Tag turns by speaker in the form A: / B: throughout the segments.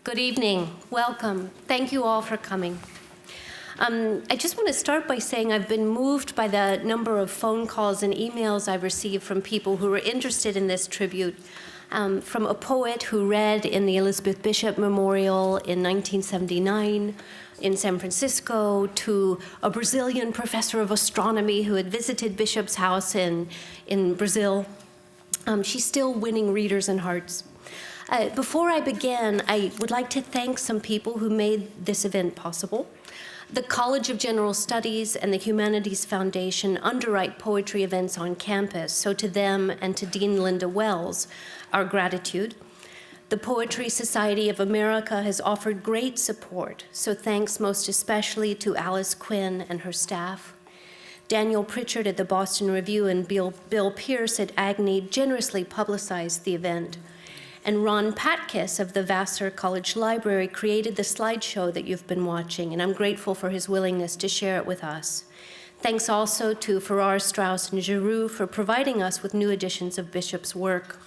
A: Good evening. Welcome. Thank you all for coming. I just want to start by saying I've been moved by the number of phone calls and emails I've received from people who are interested in this tribute, from a poet who read in the Elizabeth Bishop Memorial in 1979 in San Francisco, to a Brazilian professor of astronomy who had visited Bishop's house in Brazil. She's still winning readers and hearts. Before I begin, I would like to thank some people who made this event possible. The College of General Studies and the Humanities Foundation underwrite poetry events on campus, so to them and to Dean Linda Wells, our gratitude. The Poetry Society of America has offered great support, so thanks most especially to Alice Quinn and her staff. Daniel Pritchard at the Boston Review and Bill Pierce at Agni generously publicized the event. And Ron Patkiss of the Vassar College Library created the slideshow that you've been watching, and I'm grateful for his willingness to share it with us. Thanks also to Farrar, Straus, and Giroux for providing us with new editions of Bishop's work.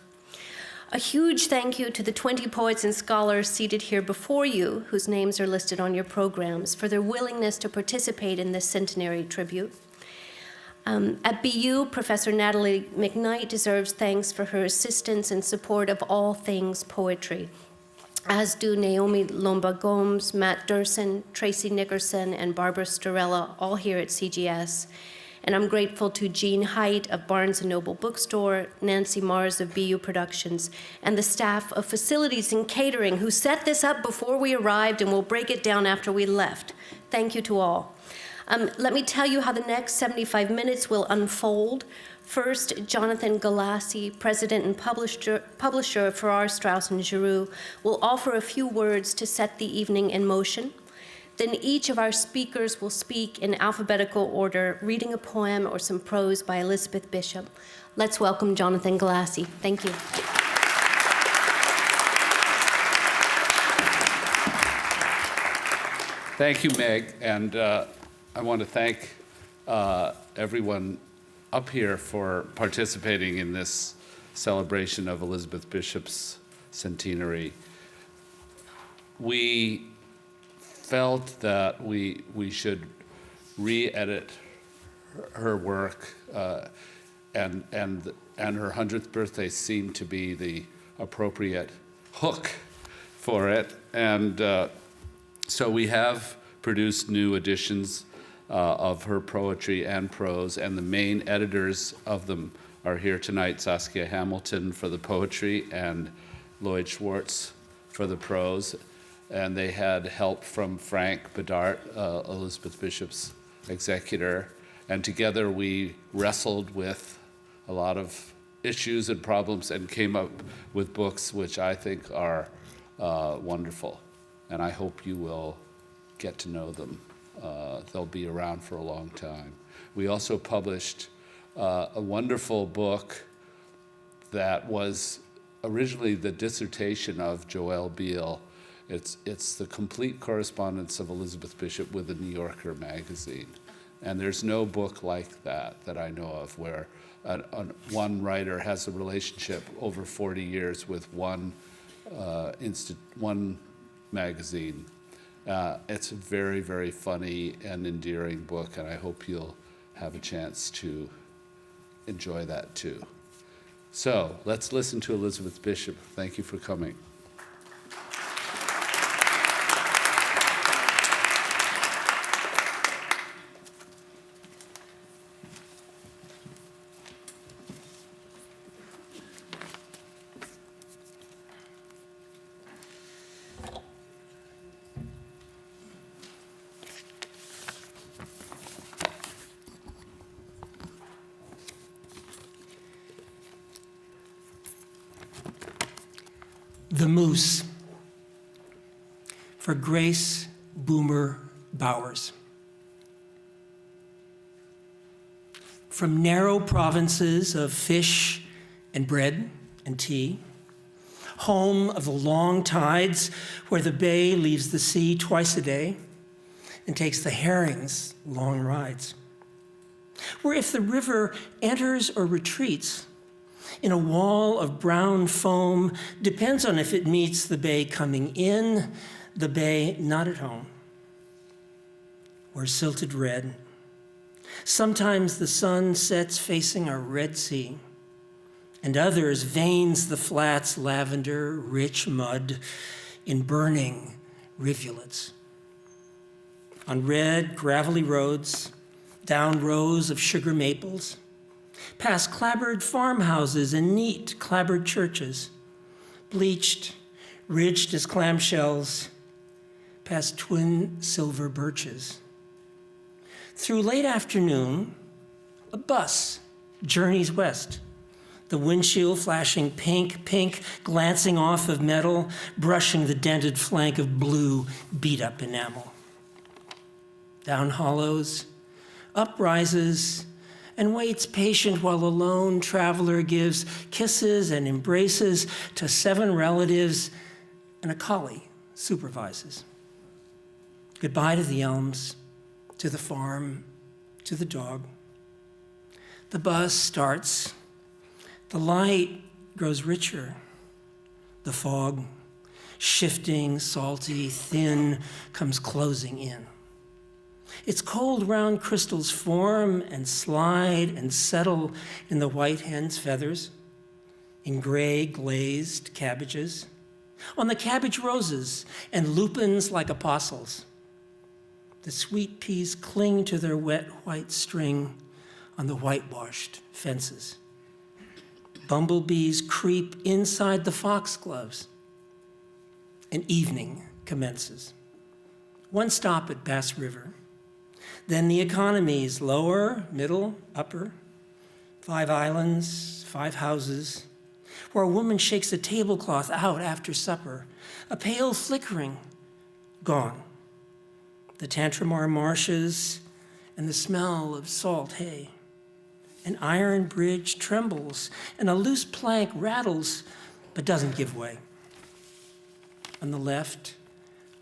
A: A huge thank you to the 20 poets and scholars seated here before you, whose names are listed on your programs, for their willingness to participate in this centenary tribute. At BU, Professor Natalie McKnight deserves thanks for her assistance and support of all things poetry, as do Naomi Lomba-Gomes, Matt Durson, Tracy Nickerson, and Barbara Storella, all here at CGS. And I'm grateful to Jean Haidt of Barnes & Noble Bookstore, Nancy Mars of BU Productions, and the staff of Facilities and Catering who set this up before we arrived and will break it down after we left. Thank you to all. Let me tell you how the next 75 minutes will unfold. First, Jonathan Galassi, president and publisher of Farrar, Straus, and Giroux, will offer a few words to set the evening in motion. Then each of our speakers will speak in alphabetical order, reading a poem or some prose by Elizabeth Bishop. Let's welcome Jonathan Galassi. Thank you.
B: Thank you, Meg, and I want to thank everyone up here for participating in this celebration of Elizabeth Bishop's centenary. We felt that we should re-edit her work, and her 100th birthday seemed to be the appropriate hook for it, and so we have produced new editions of her poetry and prose, and the main editors of them are here tonight: Saskia Hamilton for the poetry and Lloyd Schwartz for the prose. And they had help from Frank Bedart, Elizabeth Bishop's executor, and together we wrestled with a lot of issues and problems and came up with books which I think are wonderful, and I hope you will get to know them. They'll be around for a long time. We also published a wonderful book that was originally the dissertation of Joelle Beal. It's the complete correspondence of Elizabeth Bishop with the New Yorker magazine. And there's no book like that I know of, where one writer has a relationship over 40 years with one magazine. It's a very, very funny and endearing book, and I hope you'll have a chance to enjoy that too. So let's listen to Elizabeth Bishop. Thank you for coming.
C: The Moose, for Grace Boomer Bowers. From narrow provinces of fish and bread and tea, home of the long tides where the bay leaves the sea twice a day and takes the herring's long rides, where if the river enters or retreats, in a wall of brown foam depends on if it meets the bay coming in, the bay not at home, or silted red. Sometimes the sun sets facing a Red Sea, and others veins the flats lavender, rich mud in burning rivulets. On red, gravelly roads, down rows of sugar maples, past clapboard farmhouses and neat clapboard churches, bleached, ridged as clamshells, past twin silver birches. Through late afternoon, a bus journeys west, the windshield flashing pink, glancing off of metal, brushing the dented flank of blue, beat-up enamel. Down hollows, up rises, and waits patient while a lone traveler gives kisses and embraces to 7 relatives, and a collie supervises. Goodbye to the elms, to the farm, to the dog. The bus starts. The light grows richer. The fog, shifting, salty, thin, comes closing in. Its cold round crystals form and slide and settle in the white hen's feathers, in gray glazed cabbages, on the cabbage roses and lupins like apostles. The sweet peas cling to their wet white string on the whitewashed fences. Bumblebees creep inside the foxgloves. And evening commences. One stop at Bass River. Then the economies, lower, middle, upper, 5 islands, 5 houses, where a woman shakes a tablecloth out after supper, a pale flickering, gone. The Tantramar marshes and the smell of salt hay. An iron bridge trembles and a loose plank rattles but doesn't give way. On the left,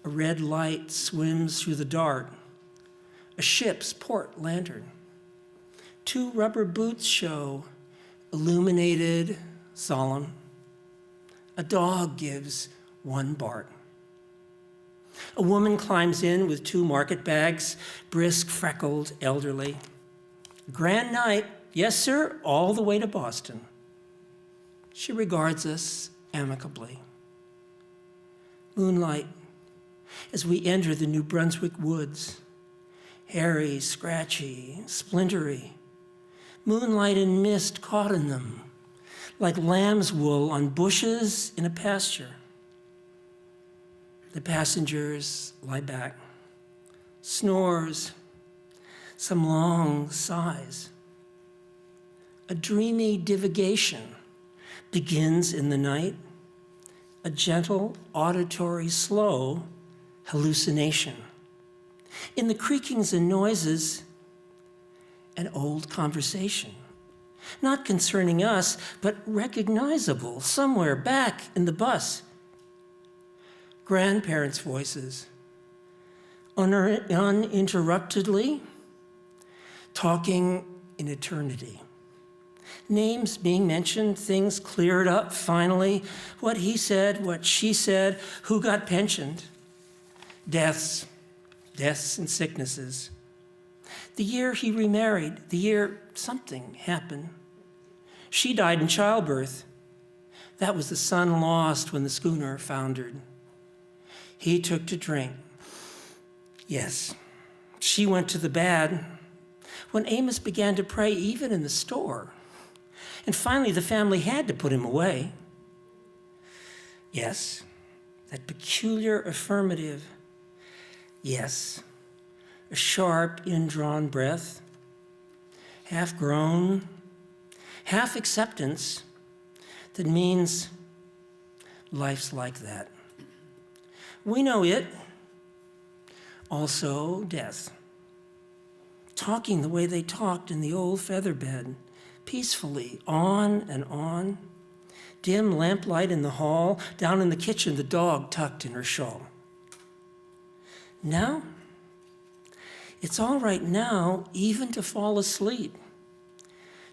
C: a red light swims through the dark. A ship's port lantern. 2 rubber boots show, illuminated, solemn. A dog gives 1 bark. A woman climbs in with 2 market bags, brisk, freckled, elderly. Grand night, yes, sir, all the way to Boston. She regards us amicably. Moonlight, as we enter the New Brunswick woods. Hairy, scratchy, splintery. Moonlight and mist caught in them, like lamb's wool on bushes in a pasture. The passengers lie back, snores, some long sighs. A dreamy divagation begins in the night, a gentle, auditory, slow hallucination. In the creakings and noises, an old conversation, not concerning us, but recognizable somewhere back in the bus. Grandparents' voices, uninterruptedly, talking in eternity. Names being mentioned, things cleared up finally, what he said, what she said, who got pensioned. Deaths and sicknesses. The year he remarried, the year something happened. She died in childbirth. That was the son lost when the schooner foundered. He took to drink. Yes, she went to the bad. When Amos began to pray, even in the store. And finally, the family had to put him away. Yes, that peculiar affirmative. Yes, a sharp, indrawn breath, half groan, half acceptance that means life's like that. We know it, also death. Talking the way they talked in the old feather bed, peacefully, on and on. Dim lamplight in the hall, down in the kitchen, the dog tucked in her shawl. Now, it's all right now even to fall asleep,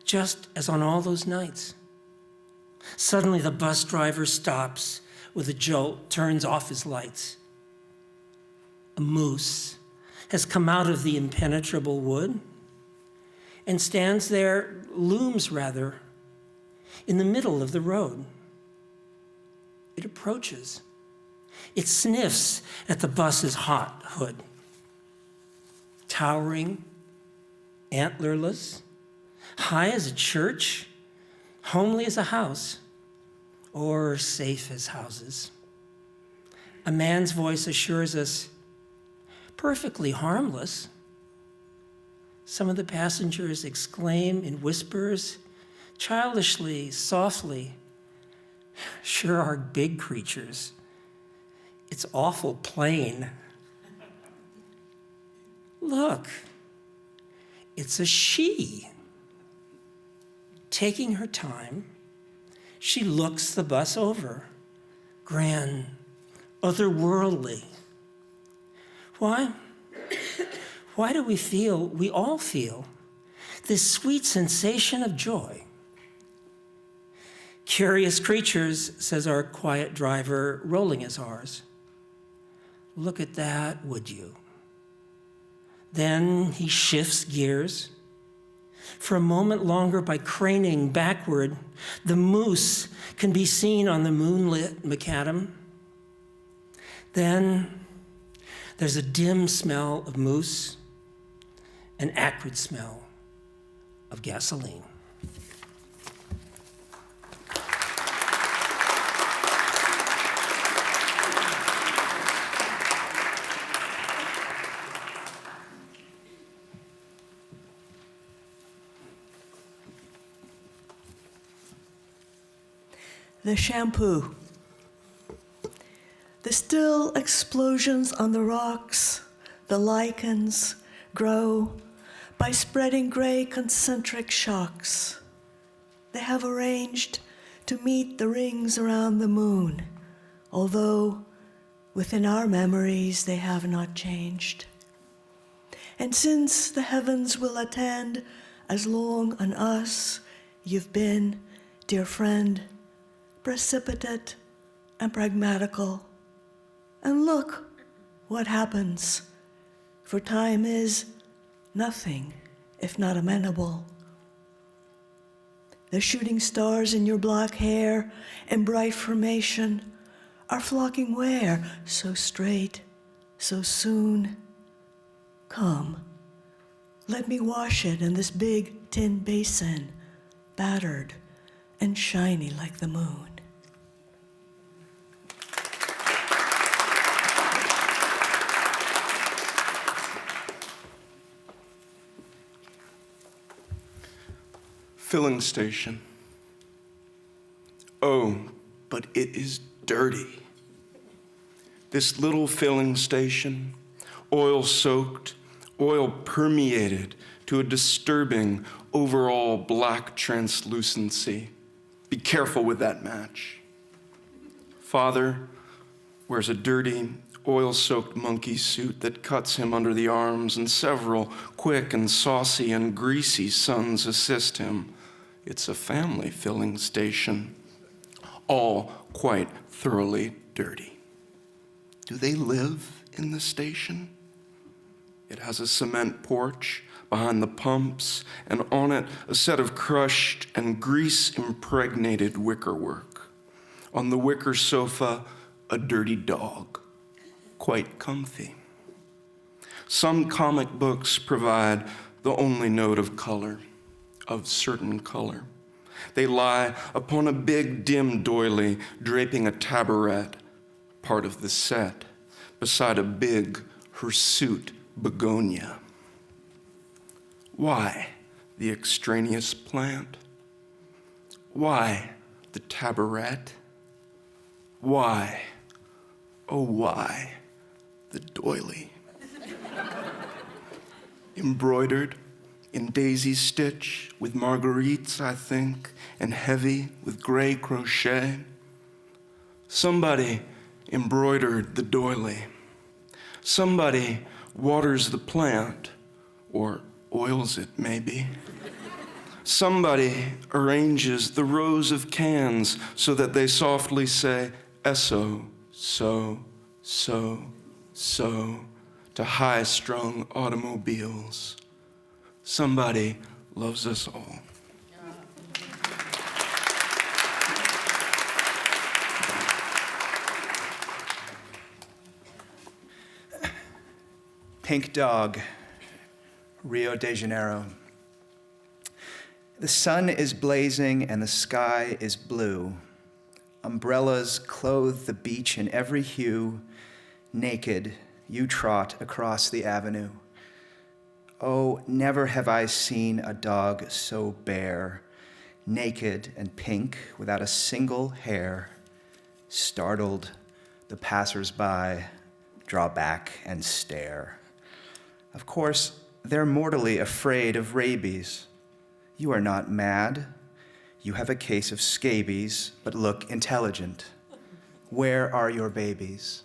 C: just as on all those nights. Suddenly, the bus driver stops with a jolt, turns off his lights. A moose has come out of the impenetrable wood and stands there, looms rather, in the middle of the road. It approaches. It sniffs at the bus's hot hood. Towering, antlerless, high as a church, homely as a house, or safe as houses. A man's voice assures us, perfectly harmless. Some of the passengers exclaim in whispers, childishly, softly, sure are big creatures. It's awful plain. Look, it's a she. Taking her time, she looks the bus over, grand, otherworldly. Why? Why do we all feel, this sweet sensation of joy? Curious creatures, says our quiet driver, rolling his R's. Look at that, would you? Then he shifts gears. For a moment longer, by craning backward, the moose can be seen on the moonlit macadam. Then there's a dim smell of moose, an acrid smell of gasoline.
D: The shampoo. The still explosions on the rocks, the lichens grow by spreading gray concentric shocks. They have arranged to meet the rings around the moon, although within our memories they have not changed. And since the heavens will attend as long on us, you've been, dear friend, precipitate and pragmatical. And look what happens, for time is nothing if not amenable. The shooting stars in your black hair and bright formation are flocking where? So straight, so soon. Come, let me wash it in this big tin basin, battered and shiny like the moon.
E: Filling station. Oh, but it is dirty. This little filling station, oil-soaked, oil-permeated to a disturbing overall black translucency. Be careful with that match. Father wears a dirty, oil-soaked monkey suit that cuts him under the arms, and several quick and saucy and greasy sons assist him. It's a family filling station, all quite thoroughly dirty. Do they live in the station? It has a cement porch behind the pumps, and on it a set of crushed and grease-impregnated wickerwork. On the wicker sofa, a dirty dog, quite comfy. Some comic books provide the only note of color, of certain color. They lie upon a big dim doily draping a tabaret, part of the set, beside a big hirsute begonia. Why the extraneous plant? Why the tabaret? Why, oh why, the doily? Embroidered in daisy stitch with marguerites, I think, and heavy with gray crochet. Somebody embroidered the doily. Somebody waters the plant, or oils it maybe. Somebody arranges the rows of cans so that they softly say, eso, so, to high-strung automobiles. Somebody loves us all.
F: Pink Dog, Rio de Janeiro. The sun is blazing and the sky is blue. Umbrellas clothe the beach in every hue. Naked, you trot across the avenue. Oh, never have I seen a dog so bare, naked and pink without a single hair. Startled, the passers-by draw back and stare. Of course, they're mortally afraid of rabies. You are not mad. You have a case of scabies, but look intelligent. Where are your babies?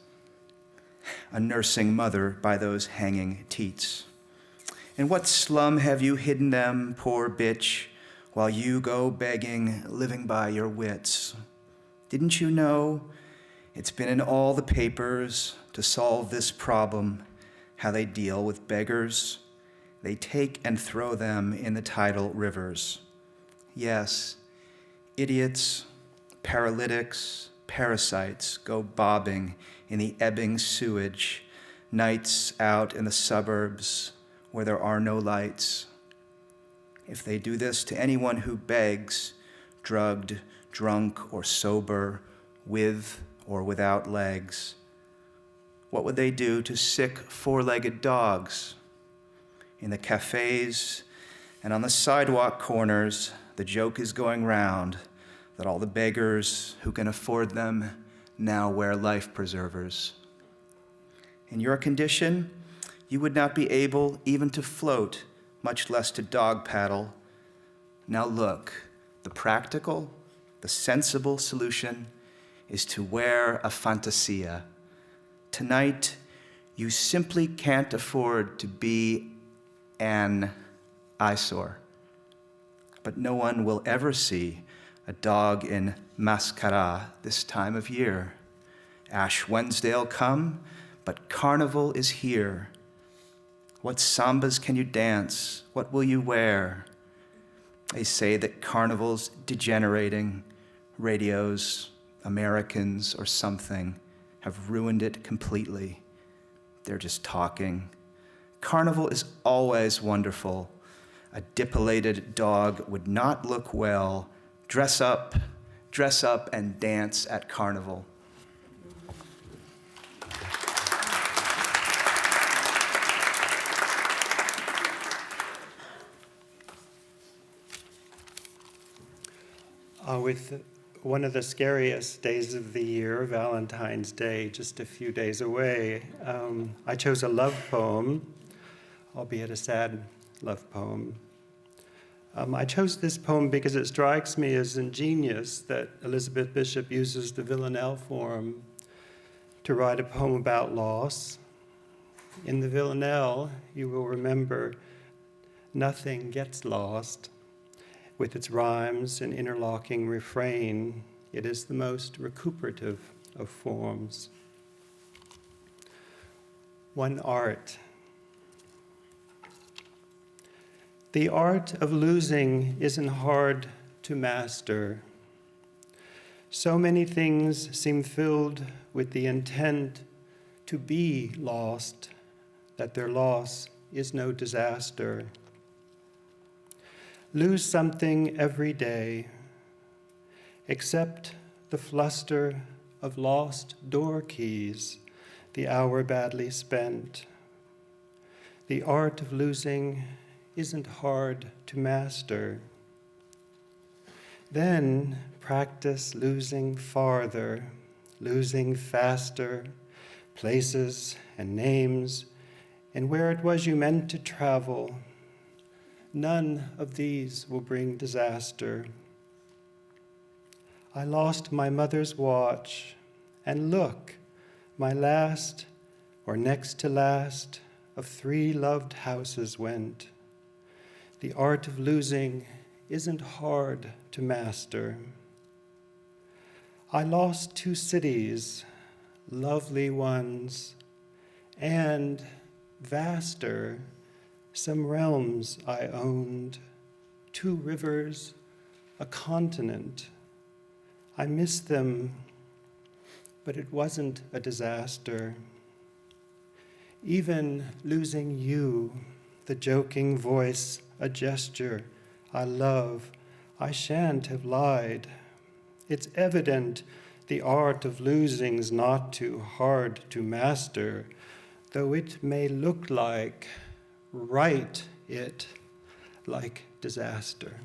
F: A nursing mother by those hanging teats. In what slum have you hidden them, poor bitch, while you go begging, living by your wits? Didn't you know? It's been in all the papers to solve this problem, how they deal with beggars. They take and throw them in the tidal rivers. Yes, idiots, paralytics, parasites go bobbing in the ebbing sewage, nights out in the suburbs where there are no lights. If they do this to anyone who begs, drugged, drunk, or sober, with or without legs, what would they do to sick four-legged dogs? In the cafes and on the sidewalk corners, the joke is going round that all the beggars who can afford them now wear life preservers. In your condition, you would not be able even to float, much less to dog paddle. Now look, the practical, the sensible solution is to wear a fantasia. Tonight, you simply can't afford to be an eyesore. But no one will ever see a dog in mascara this time of year. Ash Wednesday'll come, but Carnival is here. What sambas can you dance? What will you wear? They say that Carnival's degenerating. Radios, Americans, or something have ruined it completely. They're just talking. Carnival is always wonderful. A dipillated dog would not look well. Dress up, and dance at Carnival.
G: With one of the scariest days of the year, Valentine's Day, just a few days away, I chose a love poem, albeit a sad love poem. I chose this poem because it strikes me as ingenious that Elizabeth Bishop uses the villanelle form to write a poem about loss. In the villanelle, you will remember, nothing gets lost. With its rhymes and interlocking refrain, it is the most recuperative of forms. One art. The art of losing isn't hard to master. So many things seem filled with the intent to be lost, that their loss is no disaster. Lose something every day, except the fluster of lost door keys, the hour badly spent. The art of losing isn't hard to master. Then practice losing farther, losing faster, places and names, and where it was you meant to travel. None of these will bring disaster. I lost my mother's watch, and look, my last, or next to last, of 3 loved houses went. The art of losing isn't hard to master. I lost 2 cities, lovely ones, and vaster, some realms I owned, 2 rivers, a continent. I missed them, but it wasn't a disaster. Even losing you, the joking voice, a gesture I love, I shan't have lied. It's evident the art of losing's not too hard to master, though it may look like, write it like disaster.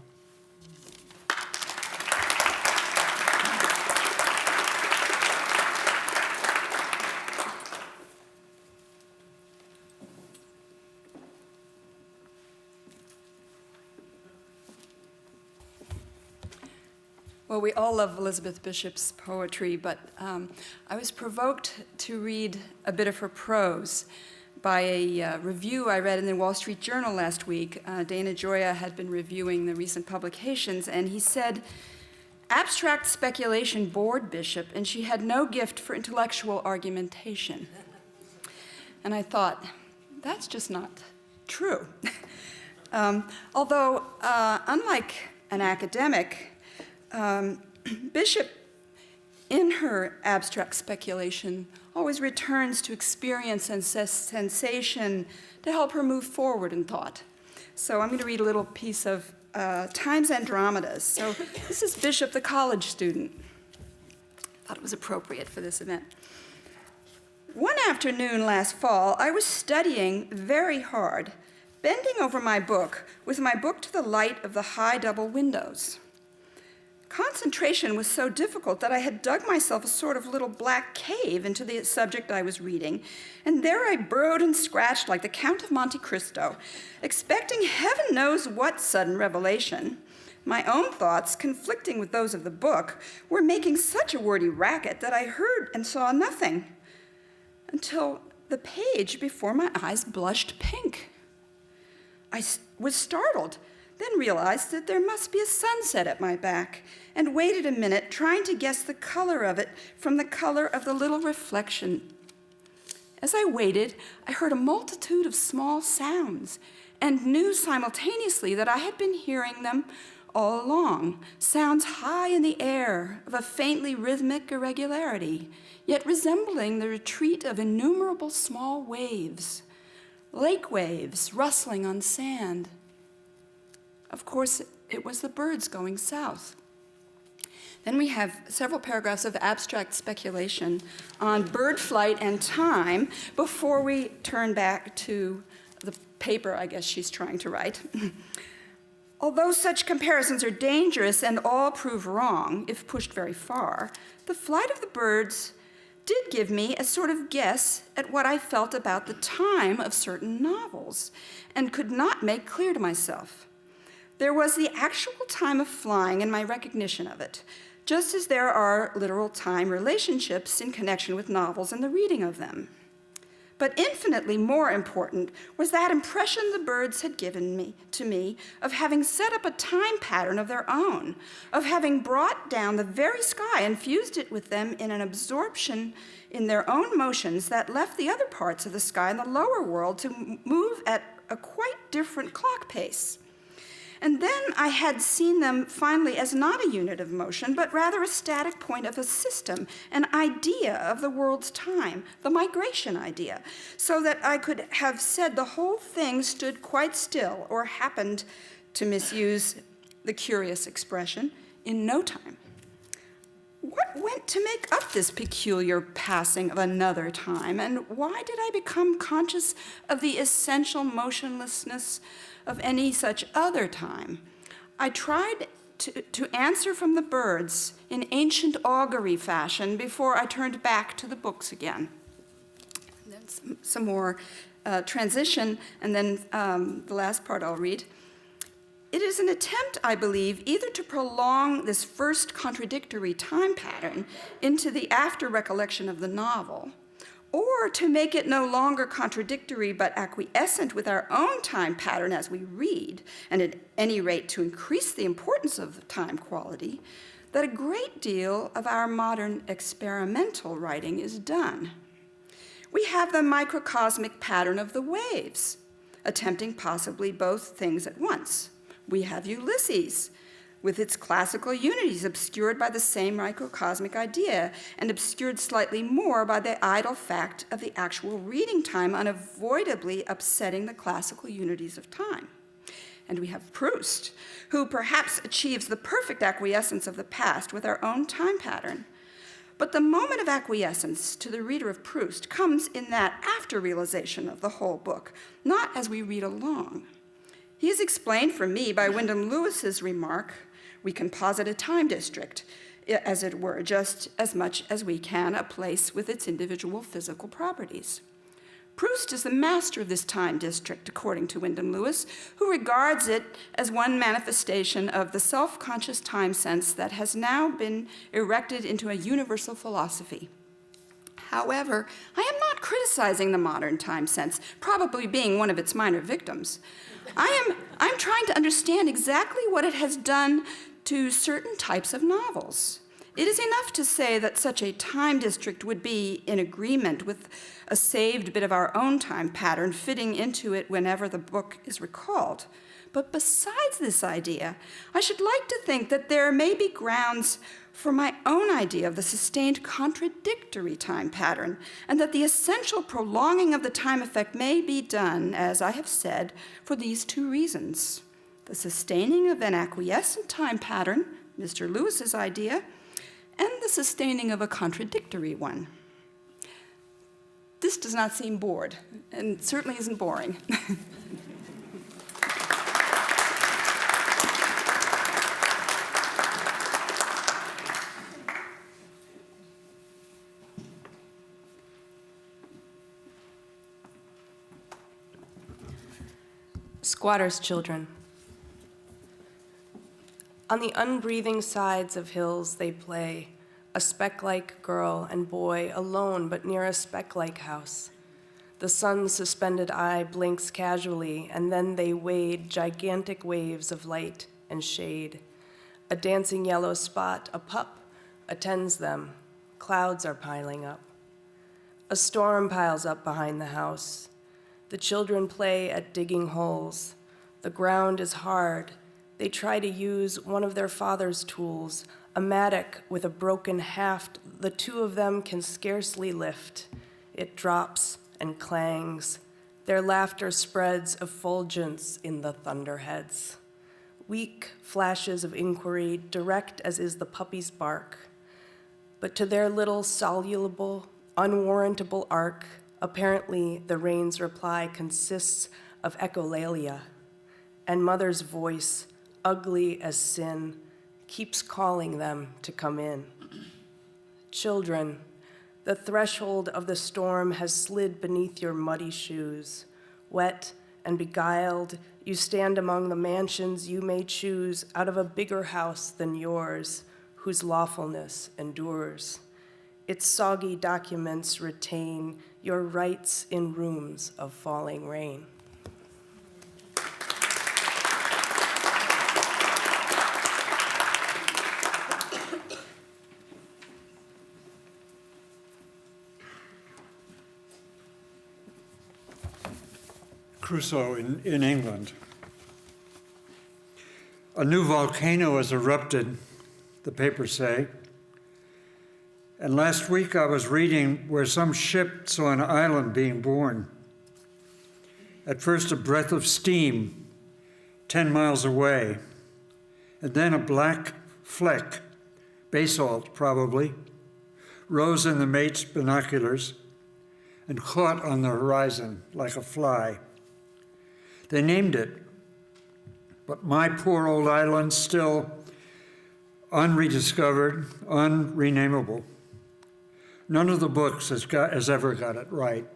H: Well, we all love Elizabeth Bishop's poetry, but I was provoked to read a bit of her prose by a review I read in the Wall Street Journal last week. Dana Gioia had been reviewing the recent publications, and he said, "Abstract speculation bored Bishop, and she had no gift for intellectual argumentation." And I thought, that's just not true. Although, unlike an academic, Bishop, in her abstract speculation, always returns to experience and sensation to help her move forward in thought. So I'm going to read a little piece of Times Andromedas. So this is Bishop, the college student. Thought it was appropriate for this event. One afternoon last fall, I was studying very hard, bending over my book, with my book to the light of the high double windows. Concentration was so difficult that I had dug myself a sort of little black cave into the subject I was reading, and there I burrowed and scratched like the Count of Monte Cristo, expecting heaven knows what sudden revelation. My own thoughts, conflicting with those of the book, were making such a wordy racket that I heard and saw nothing, until the page before my eyes blushed pink. I was startled, then realized that there must be a sunset at my back, and waited a minute, trying to guess the color of it from the color of the little reflection. As I waited, I heard a multitude of small sounds, and knew simultaneously that I had been hearing them all along, sounds high in the air, of a faintly rhythmic irregularity, yet resembling the retreat of innumerable small waves, lake waves rustling on sand. Of course, it was the birds going south. Then we have several paragraphs of abstract speculation on bird flight and time before we turn back to the paper I guess she's trying to write. Although such comparisons are dangerous and all prove wrong if pushed very far, the flight of the birds did give me a sort of guess at what I felt about the time of certain novels, and could not make clear to myself. There was the actual time of flying and my recognition of it, just as there are literal time relationships in connection with novels and the reading of them. But infinitely more important was that impression the birds had given to me of having set up a time pattern of their own, of having brought down the very sky and fused it with them in an absorption in their own motions that left the other parts of the sky in the lower world to move at a quite different clock pace. And then I had seen them finally as not a unit of motion, but rather a static point of a system, an idea of the world's time, the migration idea, so that I could have said the whole thing stood quite still, or happened, to misuse the curious expression, in no time. What went to make up this peculiar passing of another time, and why did I become conscious of the essential motionlessness of any such other time? I tried to answer from the birds in ancient augury fashion before I turned back to the books again. And then some more transition, and then the last part I'll read. It is an attempt, I believe, either to prolong this first contradictory time pattern into the after recollection of the novel, or to make it no longer contradictory but acquiescent with our own time pattern as we read, and at any rate to increase the importance of the time quality, that a great deal of our modern experimental writing is done. We have the microcosmic pattern of the waves, attempting possibly both things at once. We have Ulysses, with its classical unities obscured by the same microcosmic idea, and obscured slightly more by the idle fact of the actual reading time unavoidably upsetting the classical unities of time. And we have Proust, who perhaps achieves the perfect acquiescence of the past with our own time pattern. But the moment of acquiescence to the reader of Proust comes in that after realization of the whole book, not as we read along. He is explained for me by Wyndham Lewis's remark, we can posit a time district, as it were, just as much as we can a place with its individual physical properties. Proust is the master of this time district, according to Wyndham Lewis, who regards it as one manifestation of the self-conscious time sense that has now been erected into a universal philosophy. However, I am not criticizing the modern time sense, probably being one of its minor victims. I'm trying to understand exactly what it has done to certain types of novels. It is enough to say that such a time district would be in agreement with a saved bit of our own time pattern fitting into it whenever the book is recalled. But besides this idea, I should like to think that there may be grounds for my own idea of the sustained contradictory time pattern, and that the essential prolonging of the time effect may be done, as I have said, for these two reasons: the sustaining of an acquiescent time pattern, Mr. Lewis's idea, and the sustaining of a contradictory one. This does not seem bored, and certainly isn't boring.
I: Squatters' children. On the unbreathing sides of hills they play, a speck-like girl and boy alone but near a speck-like house. The sun's suspended eye blinks casually, and then they wade gigantic waves of light and shade. A dancing yellow spot, a pup, attends them. Clouds are piling up. A storm piles up behind the house. The children play at digging holes. The ground is hard. They try to use one of their father's tools, a mattock with a broken haft the two of them can scarcely lift. It drops and clangs. Their laughter spreads effulgence in the thunderheads. Weak flashes of inquiry, direct as is the puppy's bark. But to their little soluble, unwarrantable arc, apparently the rain's reply consists of echolalia, and mother's voice, ugly as sin, keeps calling them to come in. Children, the threshold of the storm has slid beneath your muddy shoes. Wet and beguiled, you stand among the mansions you may choose out of a bigger house than yours, whose lawfulness endures. Its soggy documents retain your rights in rooms of falling rain.
J: Crusoe in England. A new volcano has erupted, the papers say. And last week I was reading where some ship saw an island being born. At first a breath of steam 10 miles away, and then a black fleck, basalt probably, rose in the mate's binoculars and caught on the horizon like a fly. They named it, but my poor old island still unrediscovered, unrenameable. None of the books has ever got it right.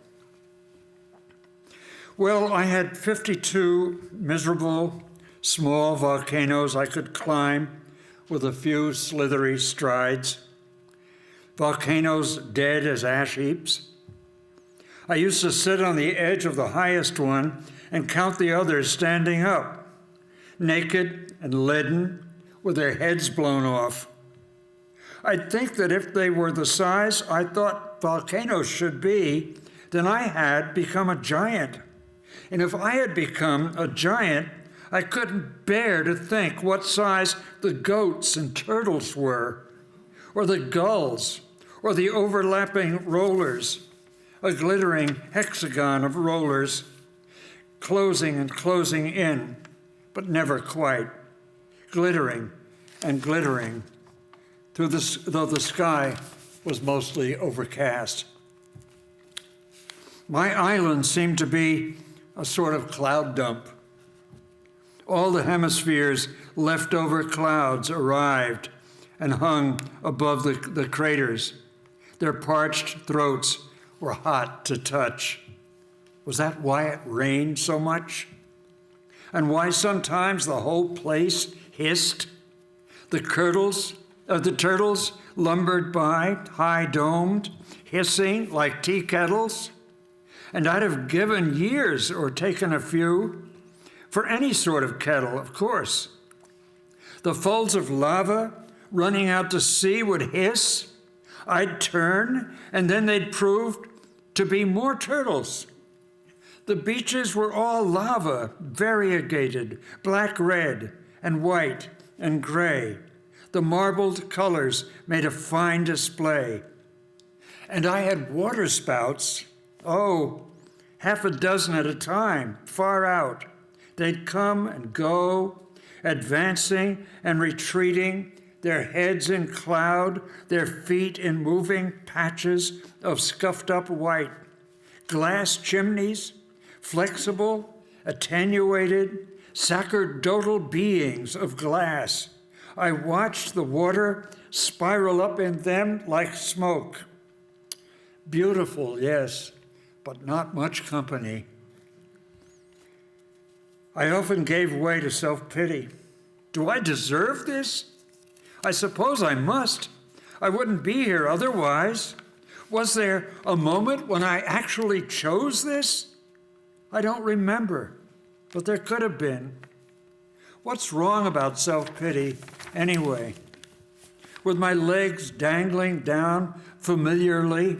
J: Well, I had 52 miserable, small volcanoes I could climb with a few slithery strides. Volcanoes dead as ash heaps. I used to sit on the edge of the highest one and count the others standing up, naked and leaden, with their heads blown off. I'd think that if they were the size I thought volcanoes should be, then I had become a giant. And if I had become a giant, I couldn't bear to think what size the goats and turtles were, or the gulls, or the overlapping rollers, a glittering hexagon of rollers, closing and closing in, but never quite, glittering and glittering, though the sky was mostly overcast. My island seemed to be a sort of cloud dump. All the hemisphere's leftover clouds arrived and hung above the craters. Their parched throats were hot to touch. Was that why it rained so much? And why sometimes the whole place hissed? The turtles lumbered by, high-domed, hissing like tea kettles. And I'd have given years or taken a few for any sort of kettle, of course. The folds of lava running out to sea would hiss. I'd turn, and then they'd prove to be more turtles. The beaches were all lava, variegated, black-red and white and gray. The marbled colors made a fine display. And I had water spouts, half a dozen at a time, far out. They'd come and go, advancing and retreating, their heads in cloud, their feet in moving patches of scuffed up white. Glass chimneys, flexible, attenuated, sacerdotal beings of glass. I watched the water spiral up in them like smoke. Beautiful, yes, but not much company. I often gave way to self-pity. Do I deserve this? I suppose I must. I wouldn't be here otherwise. Was there a moment when I actually chose this? I don't remember, but there could have been. What's wrong about self-pity anyway? With my legs dangling down familiarly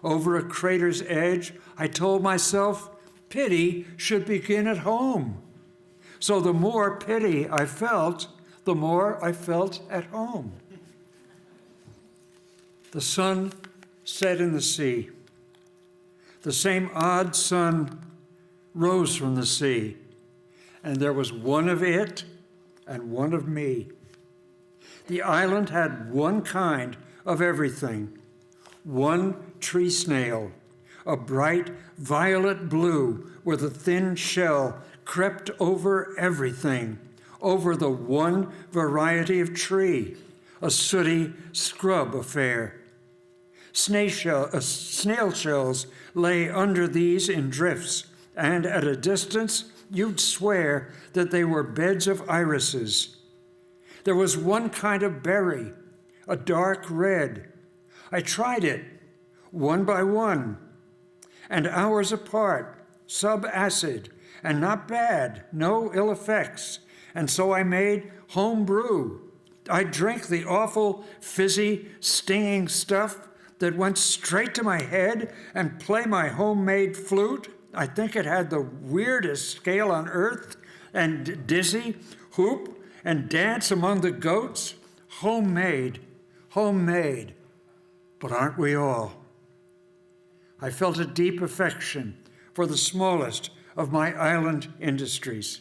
J: over a crater's edge, I told myself pity should begin at home. So the more pity I felt, the more I felt at home. The sun set in the sea. The same odd sun rose from the sea, and there was one of it and one of me. The island had one kind of everything, one tree snail, a bright violet blue with a thin shell crept over everything, over the one variety of tree, a sooty scrub affair. Snail shells lay under these in drifts, and at a distance you'd swear that they were beds of irises. There was one kind of berry, a dark red. I tried it, one by one, and hours apart, sub-acid, and not bad, no ill effects. And so I made home brew. I'd drink the awful, fizzy, stinging stuff that went straight to my head and play my homemade flute. I think it had the weirdest scale on earth, and dizzy, hoop, and dance among the goats. Homemade, homemade. But aren't we all? I felt a deep affection for the smallest of my island industries.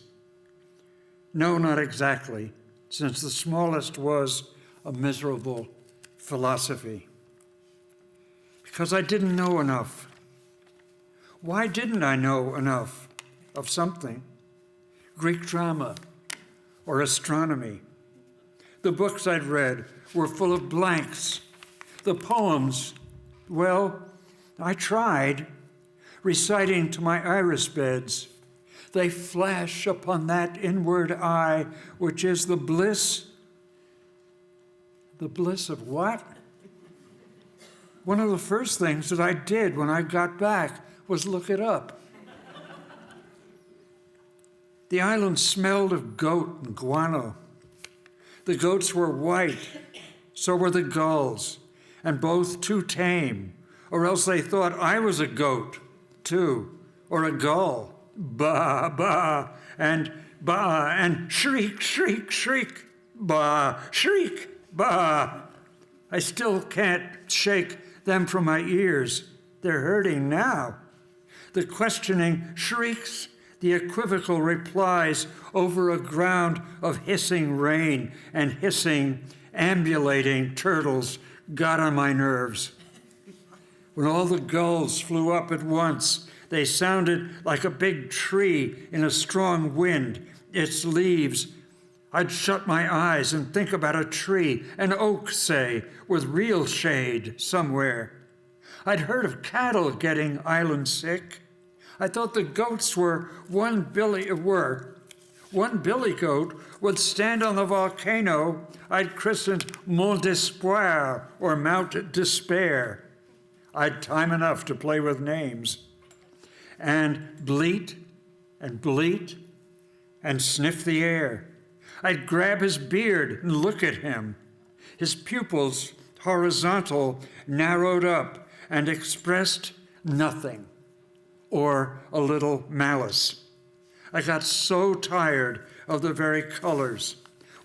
J: No, not exactly, since the smallest was a miserable philosophy. Because I didn't know enough. Why didn't I know enough of something? Greek drama or astronomy. The books I'd read were full of blanks. The poems, well, I tried, reciting to my iris beds. They flash upon that inward eye, which is the bliss of what? One of the first things that I did when I got back was look it up. The island smelled of goat and guano. The goats were white, so were the gulls, and both too tame, or else they thought I was a goat, too, or a gull. Ba, ba, and shriek, shriek, shriek, ba, shriek, ba. I still can't shake them from my ears. They're hurting now. The questioning shrieks, the equivocal replies over a ground of hissing rain and hissing, ambulating turtles got on my nerves. When all the gulls flew up at once, they sounded like a big tree in a strong wind, its leaves. I'd shut my eyes and think about a tree, an oak, say, with real shade somewhere. I'd heard of cattle getting island sick. I thought the goats were one billy goat would stand on the volcano I'd christened Mont d'Espoir or Mount Despair. I'd time enough to play with names and bleat and sniff the air. I'd grab his beard and look at him. His pupils, horizontal, narrowed up and expressed nothing, or a little malice. I got so tired of the very colors.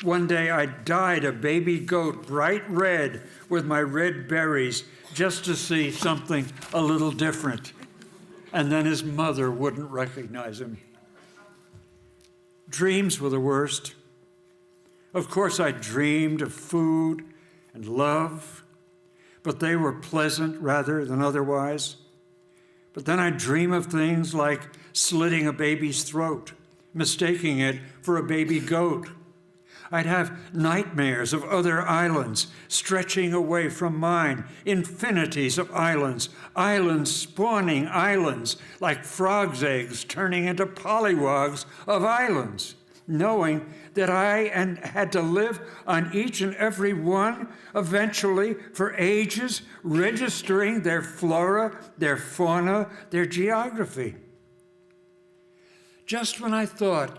J: One day I dyed a baby goat bright red with my red berries just to see something a little different. And then his mother wouldn't recognize him. Dreams were the worst. Of course, I dreamed of food and love, but they were pleasant rather than otherwise. But then I'd dream of things like slitting a baby's throat, mistaking it for a baby goat. I'd have nightmares of other islands stretching away from mine, infinities of islands, islands spawning islands, like frogs' eggs turning into pollywogs of islands, knowing that I had to live on each and every one eventually for ages, registering their flora, their fauna, their geography. Just when I thought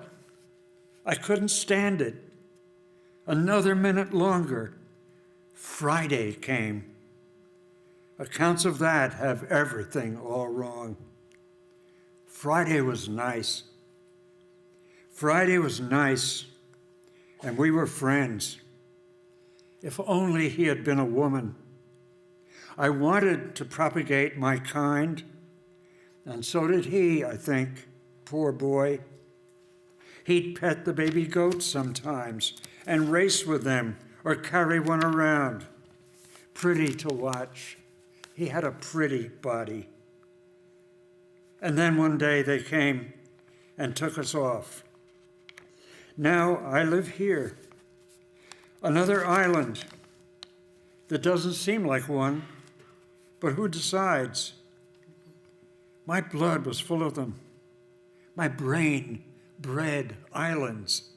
J: I couldn't stand it, another minute longer, Friday came. Accounts of that have everything all wrong. Friday was nice. Friday was nice, and we were friends. If only he had been a woman. I wanted to propagate my kind, and so did he, I think, poor boy. He'd pet the baby goats sometimes and race with them or carry one around. Pretty to watch. He had a pretty body. And then one day they came and took us off. Now I live here, another island that doesn't seem like one, but who decides? My blood was full of them. My brain bred islands.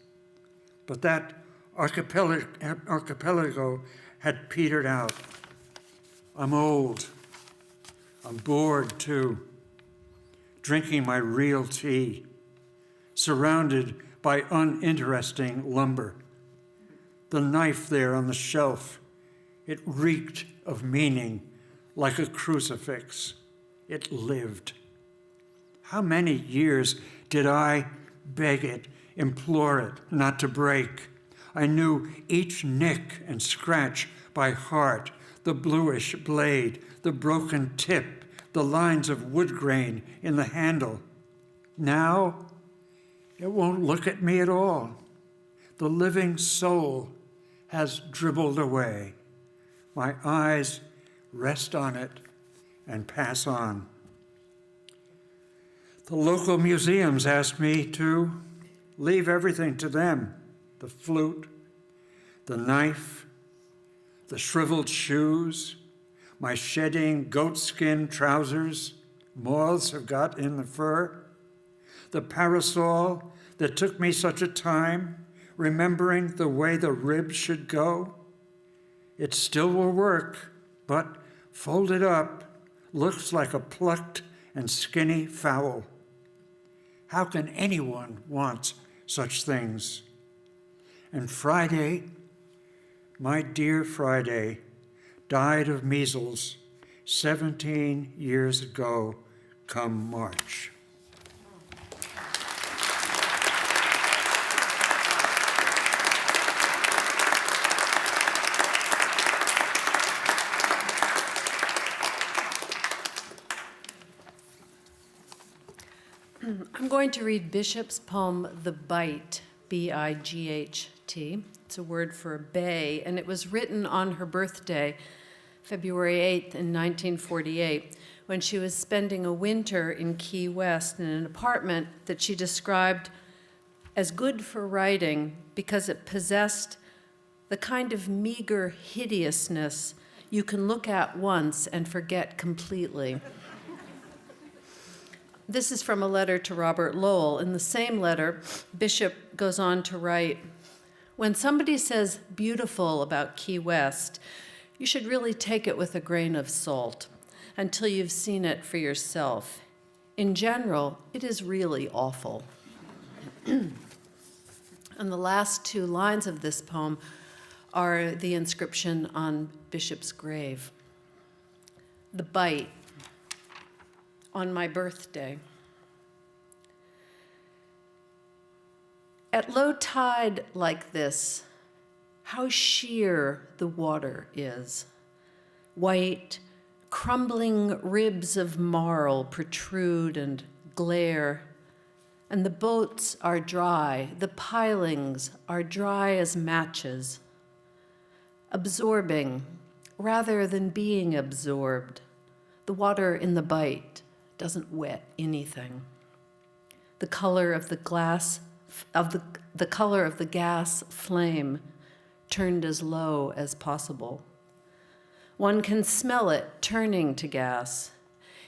J: But that archipelago had petered out. I'm old. I'm bored too, drinking my real tea, surrounded by uninteresting lumber. The knife there on the shelf, it reeked of meaning like a crucifix. It lived. How many years did I beg it, implore it not to break? I knew each nick and scratch by heart, the bluish blade, the broken tip, the lines of wood grain in the handle. Now, it won't look at me at all. The living soul has dribbled away. My eyes rest on it and pass on. The local museums asked me to leave everything to them, the flute, the knife, the shriveled shoes, my shedding goatskin trousers, moths have got in the fur, the parasol that took me such a time, remembering the way the ribs should go. It still will work, but folded up, looks like a plucked and skinny fowl. How can anyone want such things? And Friday, my dear Friday, died of measles 17 years ago come March.
K: I'm going to read Bishop's poem, The Bite, B-I-G-H-T. It's a word for a bay, and it was written on her birthday, February 8th in 1948, when she was spending a winter in Key West in an apartment that she described as good for writing because it possessed the kind of meager hideousness you can look at once and forget completely. This is from a letter to Robert Lowell. In the same letter, Bishop goes on to write, when somebody says beautiful about Key West, you should really take it with a grain of salt until you've seen it for yourself. In general, it is really awful. And the last two lines of this poem are the inscription on Bishop's grave. The Bite. On my birthday. At low tide like this, how sheer the water is. White, crumbling ribs of marl protrude and glare, and the boats are dry, the pilings are dry as matches, absorbing rather than being absorbed. The water in the Bite doesn't wet anything. The color of the color of the gas flame turned as low as possible. One can smell it turning to gas.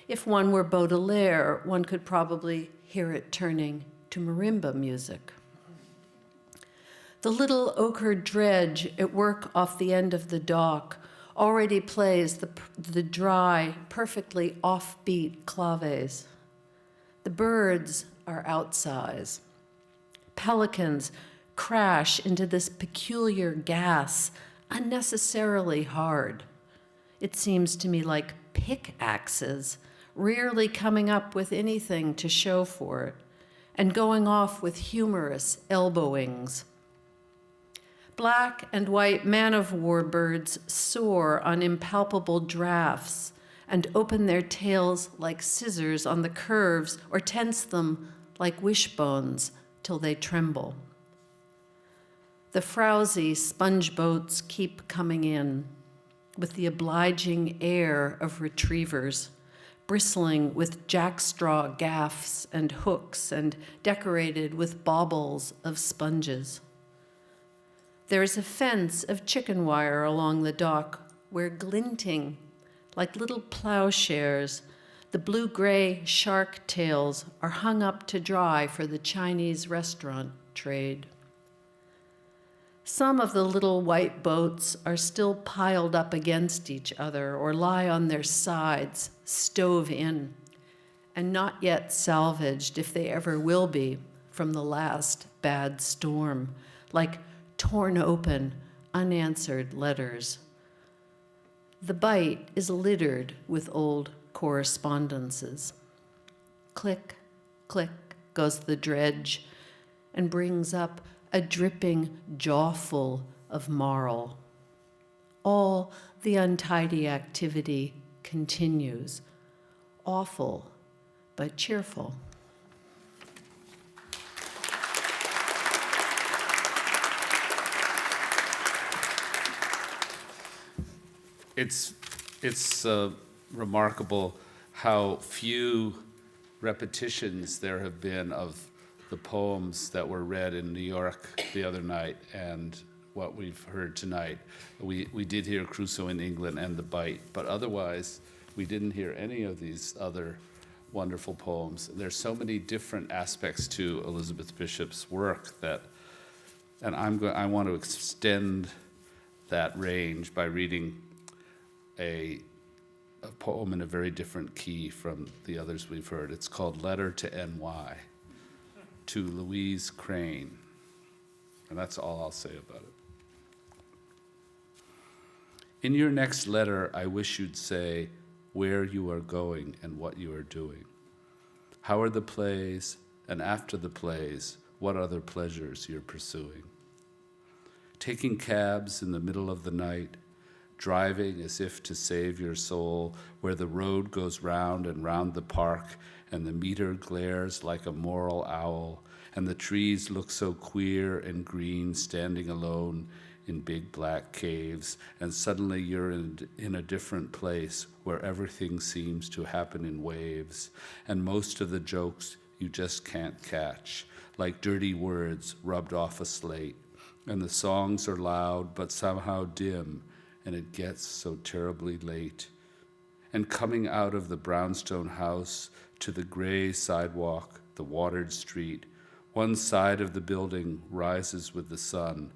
K: If one were Baudelaire, one could probably hear it turning to marimba music. The little ochre dredge at work off the end of the dock already plays the dry, perfectly offbeat claves. The birds are outsize. Pelicans crash into this peculiar gas, unnecessarily hard. It seems to me like pickaxes, rarely coming up with anything to show for it, and going off with humorous elbowings. Black and white man-of-war birds soar on impalpable drafts and open their tails like scissors on the curves or tense them like wishbones till they tremble. The frowsy sponge boats keep coming in with the obliging air of retrievers, bristling with jackstraw gaffs and hooks and decorated with baubles of sponges. There is a fence of chicken wire along the dock where glinting, like little plowshares, the blue-gray shark tails are hung up to dry for the Chinese restaurant trade. Some of the little white boats are still piled up against each other or lie on their sides, stove in, and not yet salvaged, if they ever will be, from the last bad storm, like torn open, unanswered letters. The Bite is littered with old correspondences. Click, click goes the dredge and brings up a dripping jawful of marl. All the untidy activity continues, awful but cheerful.
B: It's remarkable how few repetitions there have been of the poems that were read in New York the other night and what we've heard tonight. We did hear Crusoe in England and The Bite, but otherwise we didn't hear any of these other wonderful poems. There's so many different aspects to Elizabeth Bishop's work that, and I want to extend that range by reading a a poem in a very different key from the others we've heard. It's called Letter to NY, to Louise Crane. And that's all I'll say about it. In your next letter, I wish you'd say where you are going and what you are doing. How are the plays, and after the plays, what other pleasures you're pursuing? Taking cabs in the middle of the night, driving as if to save your soul, where the road goes round and round the park, and the meter glares like a moral owl, and the trees look so queer and green standing alone in big black caves, and suddenly you're in a different place where everything seems to happen in waves, and most of the jokes you just can't catch, like dirty words rubbed off a slate, and the songs are loud but somehow dim, and it gets so terribly late. And coming out of the brownstone house to the gray sidewalk, the watered street, one side of the building rises with the sun,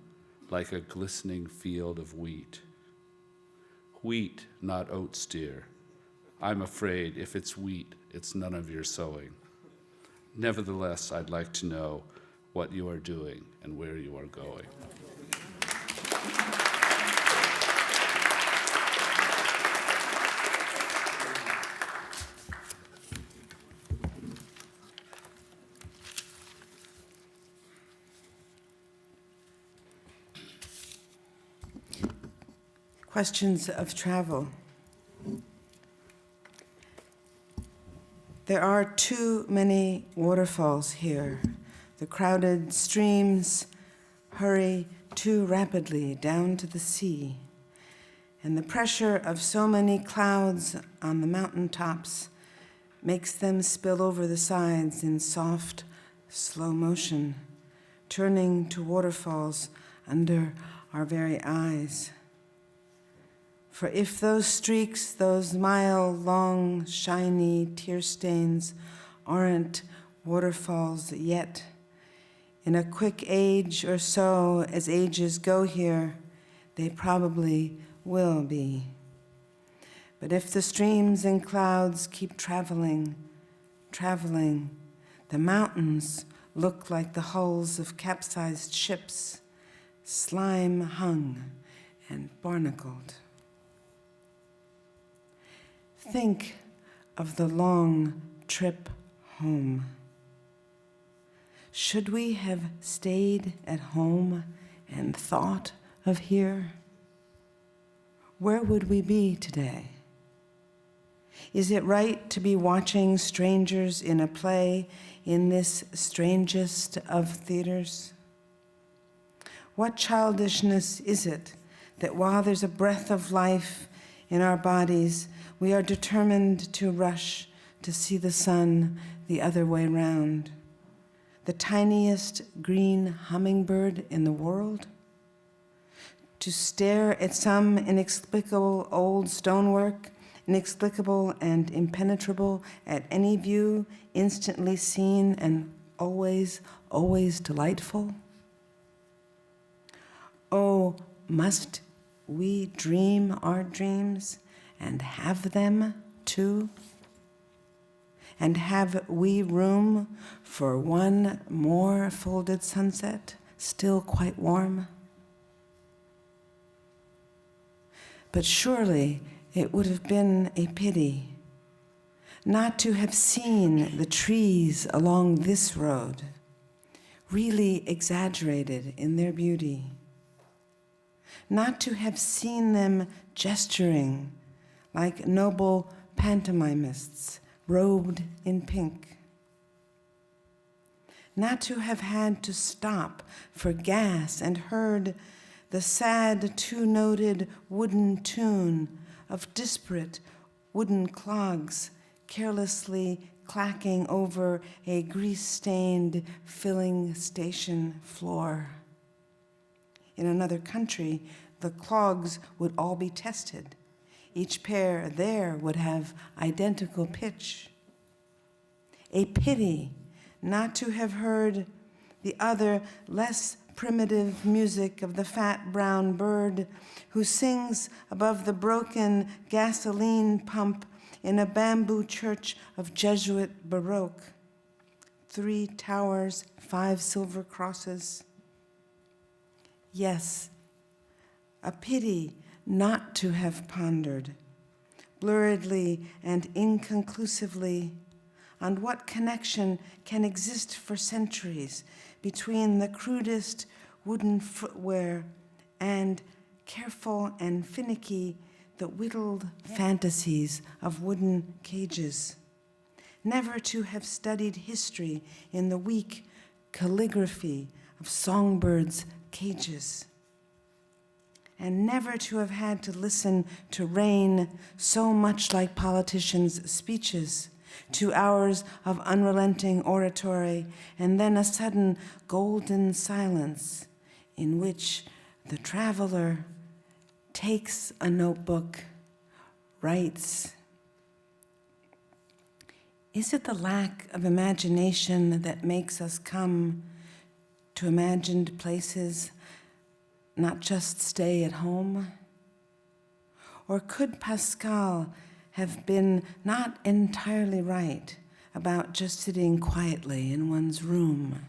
B: like a glistening field of wheat. Wheat, not oats, dear. I'm afraid if it's wheat, it's none of your sowing. Nevertheless, I'd like to know what you are doing and where you are going.
L: Questions of travel. There are too many waterfalls here. The crowded streams hurry too rapidly down to the sea, and the pressure of so many clouds on the mountaintops makes them spill over the sides in soft, slow motion, turning to waterfalls under our very eyes. For if those streaks, those mile-long, shiny tear stains aren't waterfalls yet, in a quick age or so, as ages go here, they probably will be. But if the streams and clouds keep traveling, the mountains look like the hulls of capsized ships, slime-hung and barnacled. Think of the long trip home. Should we have stayed at home and thought of here? Where would we be today? Is it right to be watching strangers in a play in this strangest of theaters? What childishness is it that while there's a breath of life in our bodies, we are determined to rush to see the sun the other way round? The tiniest green hummingbird in the world? To stare at some inexplicable old stonework, inexplicable and impenetrable at any view, instantly seen and always, always delightful? Oh, must we dream our dreams and have them too? And have we room for one more folded sunset, still quite warm? But surely it would have been a pity not to have seen the trees along this road, really exaggerated in their beauty, not to have seen them gesturing like noble pantomimists robed in pink, not to have had to stop for gas and heard the sad two-noted wooden tune of disparate wooden clogs carelessly clacking over a grease-stained filling station floor. In another country, the clogs would all be tested. Each pair there would have identical pitch. A pity not to have heard the other less primitive music of the fat brown bird who sings above the broken gasoline pump in a bamboo church of Jesuit Baroque. 3 towers, 5 silver crosses. Yes, a pity not to have pondered, blurredly and inconclusively, on what connection can exist for centuries between the crudest wooden footwear and careful and finicky the whittled fantasies of wooden cages. Never to have studied history in the weak calligraphy of songbirds' cages. And never to have had to listen to rain so much like politicians' speeches, 2 hours of unrelenting oratory, and then a sudden golden silence in which the traveler takes a notebook, writes. Is it the lack of imagination that makes us come to imagined places, not just stay at home? Or could Pascal have been not entirely right about just sitting quietly in one's room?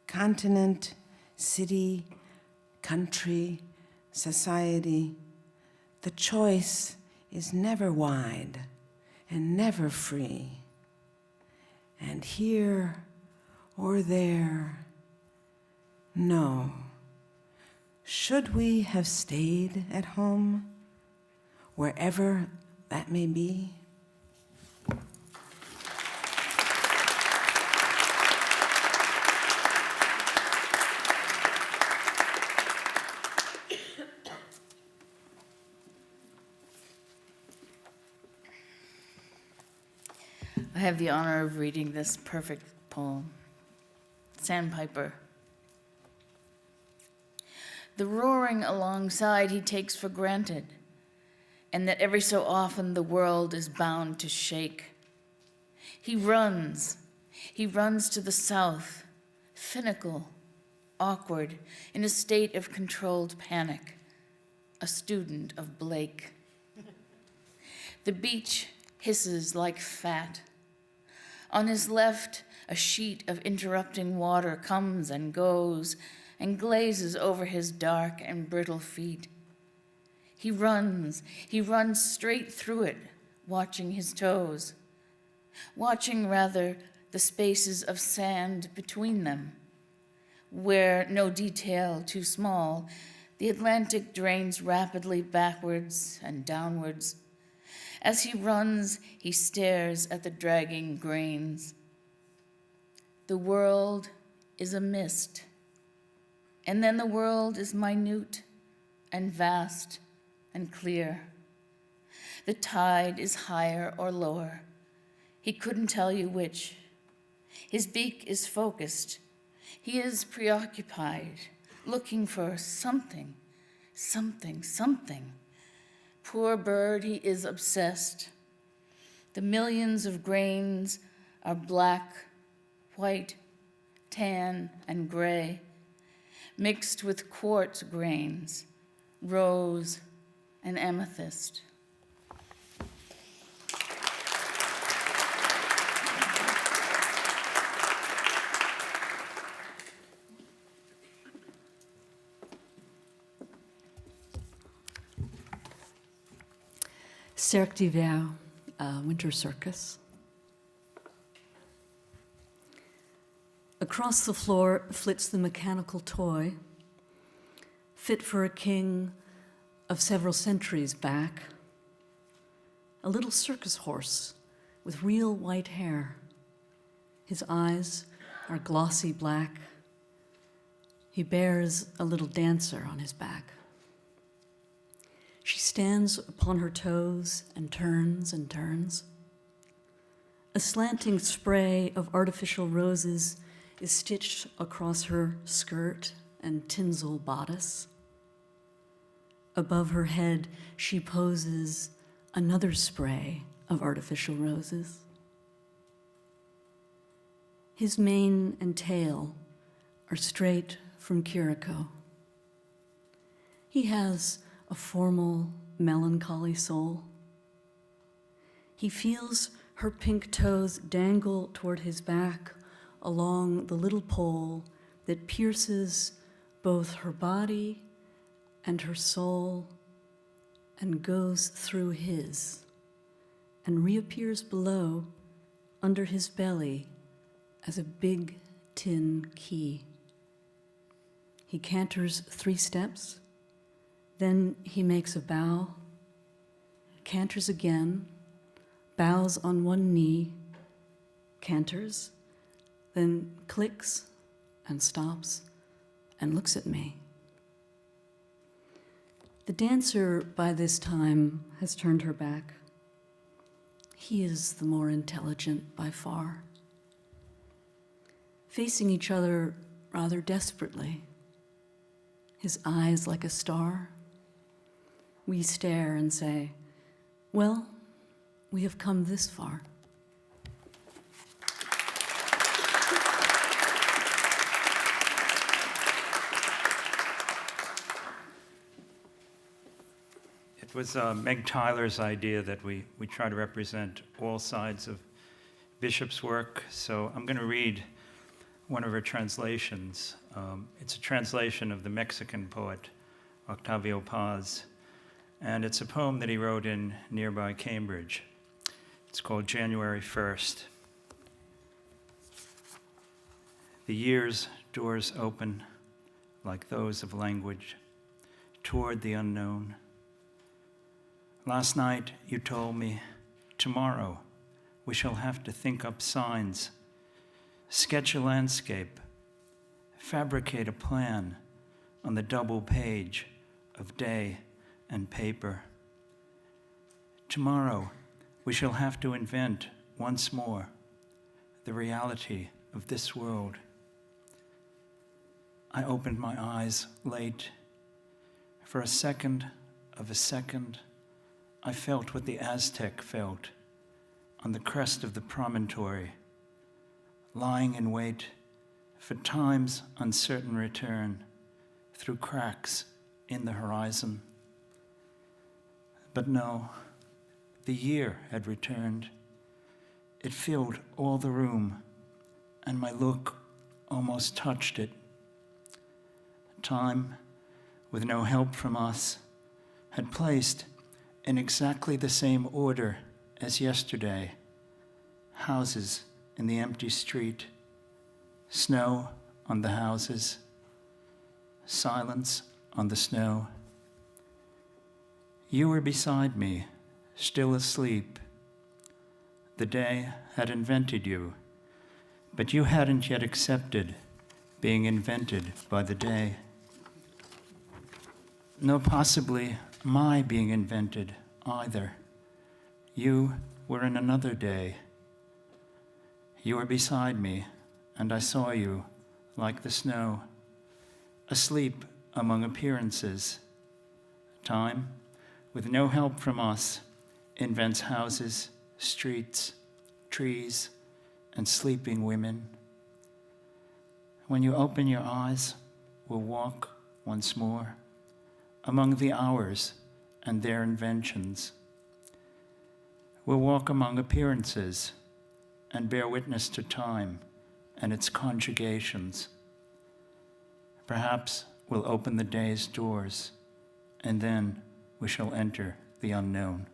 L: Continent, city, country, society, the choice is never wide and never free. And here or there, no. Should we have stayed at home, wherever that may be?
M: I have the honor of reading this perfect poem, Sandpiper. The roaring alongside he takes for granted, and that every so often the world is bound to shake. He runs to the south, finical, awkward, in a state of controlled panic, a student of Blake. The beach hisses like fat. On his left, a sheet of interrupting water comes and goes and glazes over his dark and brittle feet. He runs straight through it, watching his toes, watching rather the spaces of sand between them, where no detail too small, the Atlantic drains rapidly backwards and downwards. As he runs, he stares at the dragging grains. The world is a mist, and then the world is minute and vast and clear. The tide is higher or lower. He couldn't tell you which. His beak is focused. He is preoccupied, looking for something. Poor bird, he is obsessed. The millions of grains are black, white, tan, and gray, mixed with quartz grains, rose, and amethyst.
K: Cirque d'hiver, winter circus. Across the floor flits the mechanical toy, fit for a king of several centuries back. A little circus horse with real white hair. His eyes are glossy black. He bears a little dancer on his back. She stands upon her toes and turns and turns. A slanting spray of artificial roses is stitched across her skirt and tinsel bodice. Above her head, she poses another spray of artificial roses. His mane and tail are straight from Curacao. He has a formal, melancholy soul. He feels her pink toes dangle toward his back along the little pole that pierces both her body and her soul and goes through his and reappears below under his belly as a big tin key. He canters 3 steps, then he makes a bow, canters again, bows on one knee, canters, then clicks and stops and looks at me. The dancer by this time has turned her back. He is the more intelligent by far. Facing each other rather desperately, his eyes like a star, we stare and say, well, we have come this far.
N: It was Meg Tyler's idea that we try to represent all sides of Bishop's work, so I'm going to read one of her translations. It's a translation of the Mexican poet Octavio Paz, and it's a poem that he wrote in nearby Cambridge. It's called January 1st. The year's doors open like those of language toward the unknown. Last night you told me, tomorrow we shall have to think up signs, sketch a landscape, fabricate a plan on the double page of day and paper. Tomorrow we shall have to invent once more the reality of this world. I opened my eyes late. For a second of a second, I felt what the Aztec felt on the crest of the promontory, lying in wait for time's uncertain return through cracks in the horizon. But no, the year had returned. It filled all the room, and my look almost touched it. Time, with no help from us, had placed in exactly the same order as yesterday, houses in the empty street, snow on the houses, silence on the snow. You were beside me, still asleep. The day had invented you, but you hadn't yet accepted being invented by the day. No, possibly my being invented either. You were in another day. You were beside me, and I saw you, like the snow, asleep among appearances. Time, with no help from us, invents houses, streets, trees, and sleeping women. When you open your eyes, we'll walk once more among the hours and their inventions. We'll walk among appearances and bear witness to time and its conjugations. Perhaps we'll open the day's doors, and then we shall enter the unknown.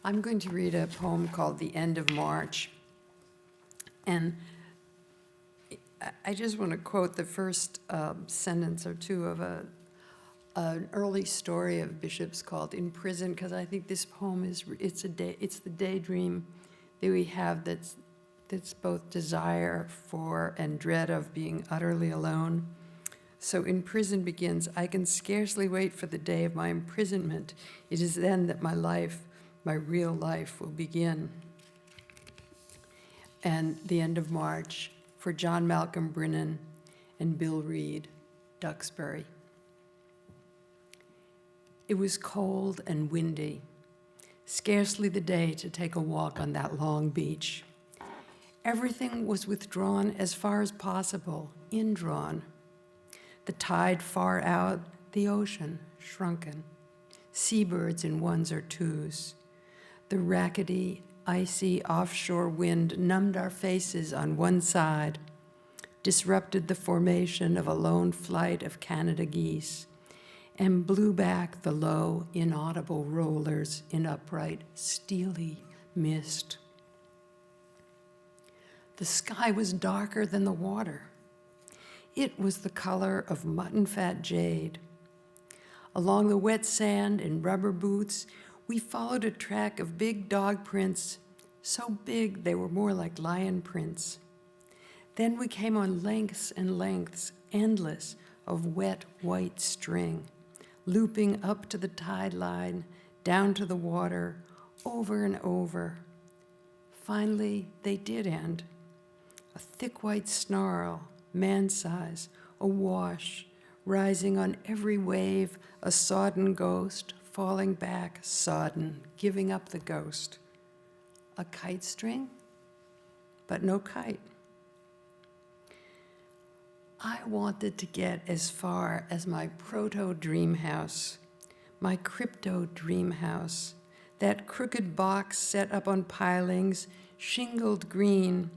O: I'm going to read a poem called The End of March. And I just want to quote the first sentence or two of an early story of Bishop's called In Prison, because I think this poem it's the daydream that we have that's both desire for and dread of being utterly alone. So In Prison begins, I can scarcely wait for the day of my imprisonment. It is then that my life, my real life, will begin. And The End of March, for John Malcolm Brennan, and Bill Reed, Duxbury. It was cold and windy, scarcely the day to take a walk on that long beach. Everything was withdrawn as far as possible, indrawn. The tide far out, the ocean shrunken, seabirds in ones or twos. The rackety, icy offshore wind numbed our faces on one side, disrupted the formation of a lone flight of Canada geese, and blew back the low, inaudible rollers in upright, steely mist. The sky was darker than the water. It was the color of mutton fat jade. Along the wet sand in rubber boots, we followed a track of big dog prints, so big they were more like lion prints. Then we came on lengths and lengths, endless, of wet white string, looping up to the tide line, down to the water, over and over. Finally, they did end. A thick white snarl, man-size, awash, rising on every wave, a sodden ghost, falling back, sodden, giving up the ghost. A kite string, but no kite. I wanted to get as far as my proto-dream house, my crypto-dream house, that crooked box set up on pilings, shingled green,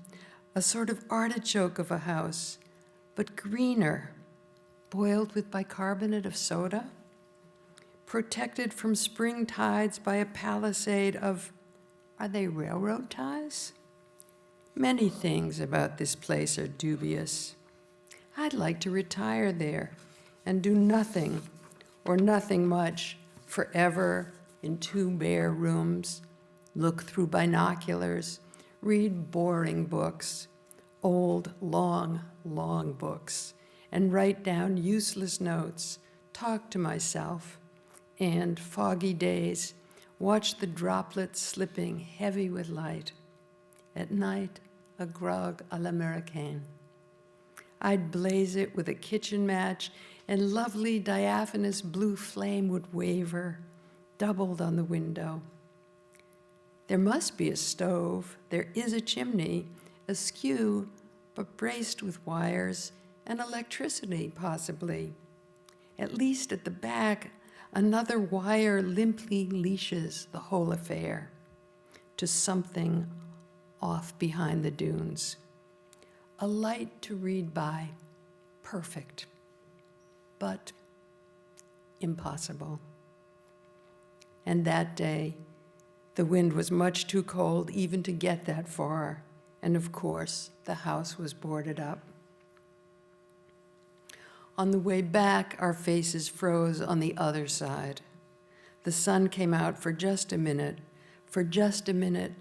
O: a sort of artichoke of a house, but greener, boiled with bicarbonate of soda, protected from spring tides by a palisade of, are they railroad ties? Many things about this place are dubious. I'd like to retire there and do nothing, or nothing much, forever in 2 bare rooms, look through binoculars, read boring books, old, long, long books, and write down useless notes, talk to myself, and, foggy days, watch the droplets slipping heavy with light. At night, a grog à l'américaine. I'd blaze it with a kitchen match, and lovely diaphanous blue flame would waver, doubled on the window. There must be a stove. There is a chimney, askew, but braced with wires, and electricity, possibly. At least at the back, another wire limply leashes the whole affair to something off behind the dunes. A light to read by, perfect, but impossible. And that day, the wind was much too cold even to get that far, and of course, the house was boarded up. On the way back, our faces froze on the other side. The sun came out for just a minute,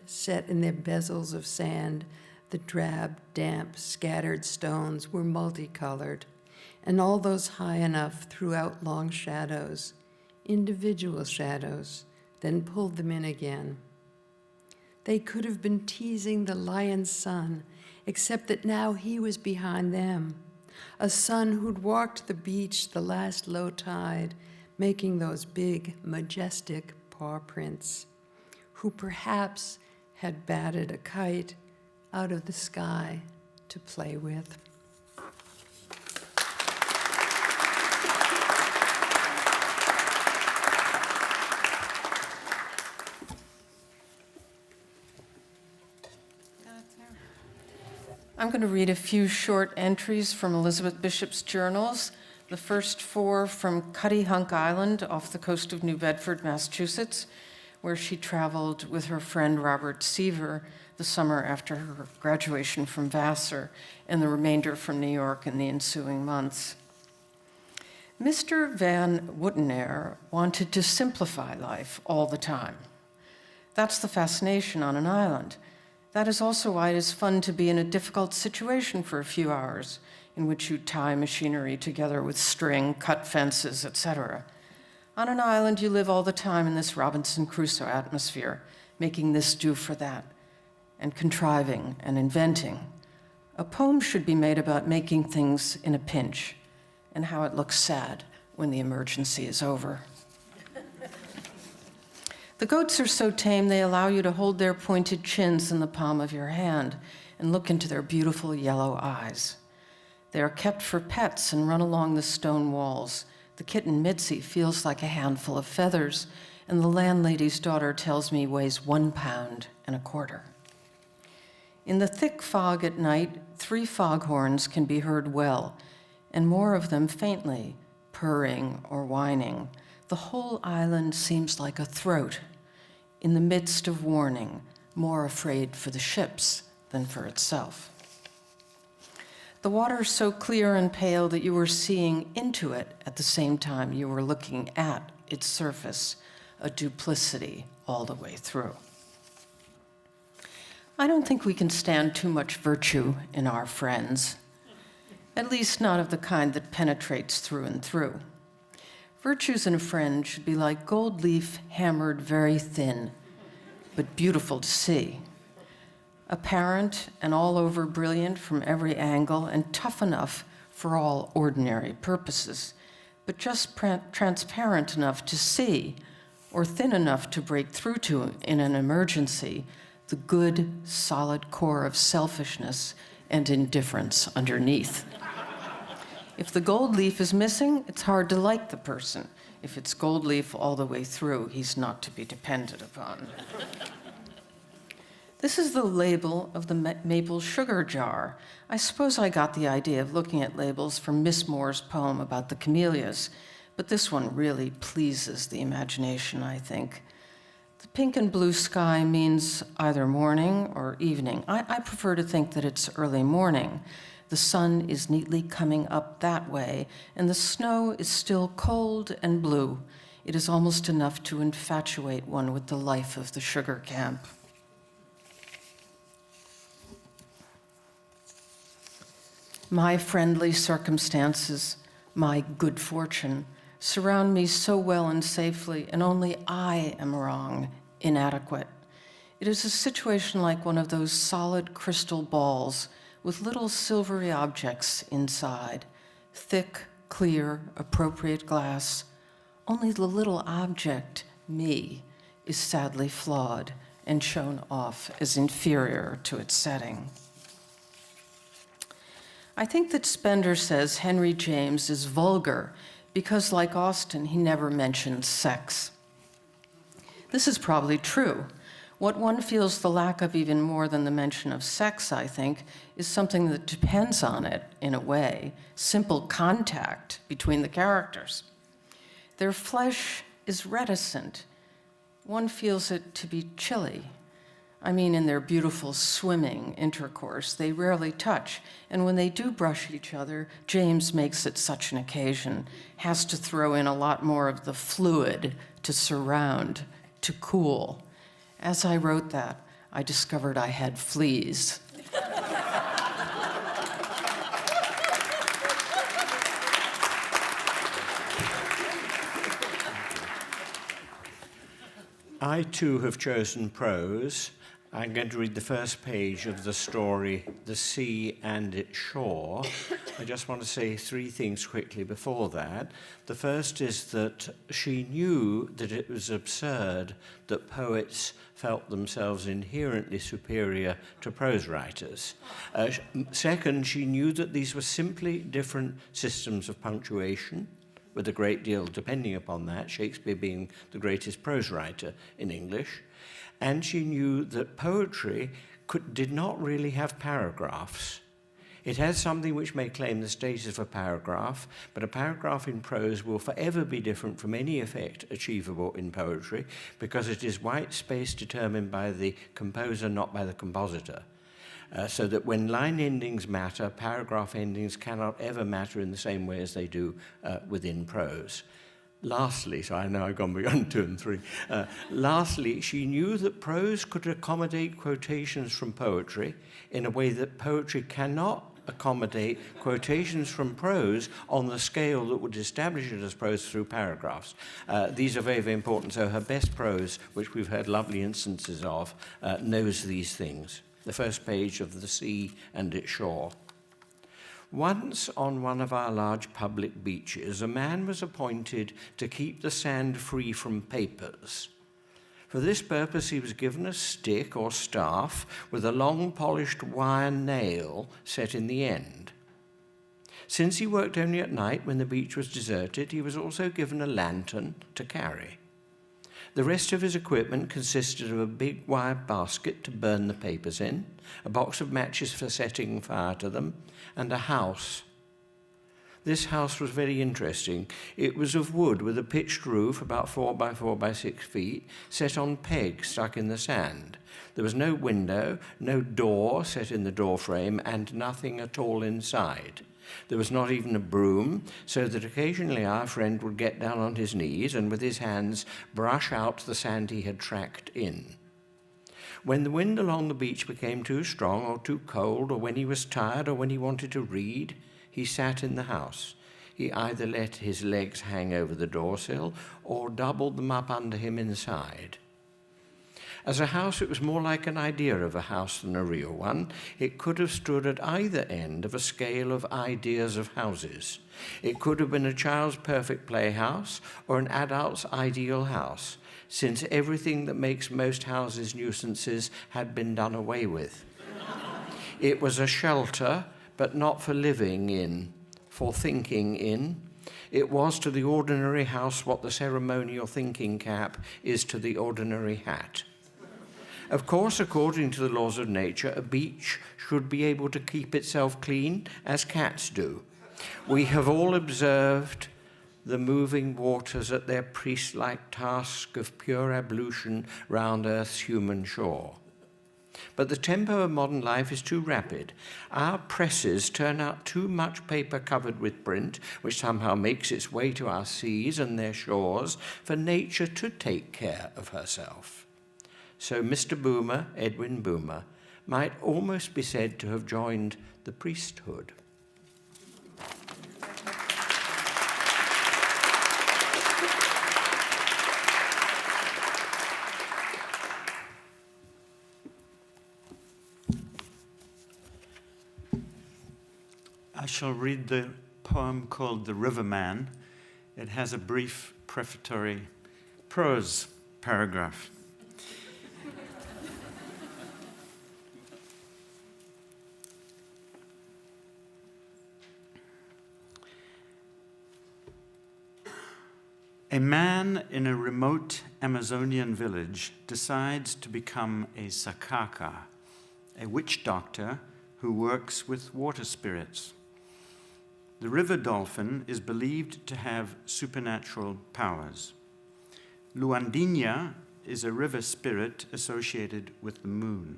O: set in their bezels of sand. The drab, damp, scattered stones were multicolored, and all those high enough threw out long shadows, individual shadows, then pulled them in again. They could have been teasing the lion's son, except that now he was behind them, a son who'd walked the beach the last low tide, making those big, majestic paw prints, who perhaps had batted a kite out of the sky to play with.
P: I'm going to read a few short entries from Elizabeth Bishop's journals, the first 4 from Cuttyhunk Island off the coast of New Bedford, Massachusetts, where she traveled with her friend Robert Seaver the summer after her graduation from Vassar, and the remainder from New York in the ensuing months. Mr. Van Woutenaer wanted to simplify life all the time. That's the fascination on an island. That is also why it is fun to be in a difficult situation for a few hours, in which you tie machinery together with string, cut fences, etc. On an island, you live all the time in this Robinson Crusoe atmosphere, making this do for that, and contriving and inventing. A poem should be made about making things in a pinch and how it looks sad when the emergency is over. The goats are so tame they allow you to hold their pointed chins in the palm of your hand and look into their beautiful yellow eyes. They are kept for pets and run along the stone walls. The kitten Mitzi feels like a handful of feathers, and the landlady's daughter tells me weighs 1 pound and a quarter. In the thick fog at night, 3 foghorns can be heard well, and more of them faintly, purring or whining. The whole island seems like a throat, in the midst of warning, more afraid for the ships than for itself. The water so clear and pale that you were seeing into it at the same time you were looking at its surface, a duplicity all the way through. I don't think we can stand too much virtue in our friends, at least not of the kind that penetrates through and through. Virtues in a friend should be like gold leaf hammered very thin, but beautiful to see. Apparent and all over brilliant from every angle and tough enough for all ordinary purposes, but just transparent enough to see or thin enough to break through to in an emergency the good, solid core of selfishness and indifference underneath. If the gold leaf is missing, it's hard to like the person. If it's gold leaf all the way through, he's not to be depended upon. This is the label of the maple sugar jar. I suppose I got the idea of looking at labels from Miss Moore's poem about the camellias, but this one really pleases the imagination, I think. The pink and blue sky means either morning or evening. I prefer to think that it's early morning. The sun is neatly coming up that way, and the snow is still cold and blue. It is almost enough to infatuate one with the life of the sugar camp. My friendly circumstances, my good fortune, surround me so well and safely, and only I am wrong, inadequate. It is a situation like one of those solid crystal balls with little silvery objects inside, thick, clear, appropriate glass. Only the little object, me, is sadly flawed and shown off as inferior to its setting. I think that Spender says Henry James is vulgar because, like Austen, he never mentions sex. This is probably true. What one feels the lack of even more than the mention of sex, I think, is something that depends on it, in a way, simple contact between the characters. Their flesh is reticent. One feels it to be chilly. I mean, in their beautiful swimming intercourse, they rarely touch, and when they do brush each other, James makes it such an occasion, has to throw in a lot more of the fluid to surround, to cool. As I wrote that, I discovered I had fleas.
Q: I too have chosen prose. I'm going to read the first page of the story, The Sea and Its Shore. I just want to say 3 things quickly before that. The first is that she knew that it was absurd that poets felt themselves inherently superior to prose writers. Second, she knew that these were simply different systems of punctuation, with a great deal depending upon that, Shakespeare being the greatest prose writer in English. And she knew that poetry did not really have paragraphs. It has something which may claim the status of a paragraph, but a paragraph in prose will forever be different from any effect achievable in poetry because it is white space determined by the composer, not by the compositor. So that when line endings matter, paragraph endings cannot ever matter in the same way as they do within prose. Lastly, so I know I've gone beyond 2 and 3. Lastly, she knew that prose could accommodate quotations from poetry in a way that poetry cannot accommodate quotations from prose on the scale that would establish it as prose through paragraphs. These are very, very important. So her best prose, which we've heard lovely instances of, knows these things. the first page of The Sea and Its Shore. Once on one of our large public beaches, a man was appointed to keep the sand free from papers. For this purpose, he was given a stick or staff with a long polished wire nail set in the end. Since he worked only at night when the beach was deserted, he was also given a lantern to carry. The rest of his equipment consisted of a big wire basket to burn the papers in, a box of matches for setting fire to them, and a house. This house was very interesting. It was of wood with a pitched roof about 4 by 4 by 6 feet, set on pegs stuck in the sand. There was no window, no door set in the door frame, and nothing at all inside. There was not even a broom, so that occasionally our friend would get down on his knees and with his hands brush out the sand he had tracked in. When the wind along the beach became too strong or too cold, or when he was tired or when he wanted to read, he sat in the house. He either let his legs hang over the doorsill or doubled them up under him inside. As a house, it was more like an idea of a house than a real one. It could have stood at either end of a scale of ideas of houses. It could have been a child's perfect playhouse or an adult's ideal house, since everything that makes most houses nuisances had been done away with. It was a shelter, but not for living in, for thinking in. It was to the ordinary house what the ceremonial thinking cap is to the ordinary hat. Of course, according to the laws of nature, a beach should be able to keep itself clean as cats do. We have all observed the moving waters at their priest-like task of pure ablution round Earth's human shore. But the tempo of modern life is too rapid. Our presses turn out too much paper covered with print, which somehow makes its way to our seas and their shores, for nature to take care of herself. So Mr. Boomer, Edwin Boomer, might almost be said to have joined the priesthood.
N: I shall read the poem called The Riverman. It has a brief prefatory prose paragraph. A man in a remote Amazonian village decides to become a sakaka, a witch doctor who works with water spirits. The river dolphin is believed to have supernatural powers. Luandinha is a river spirit associated with the moon.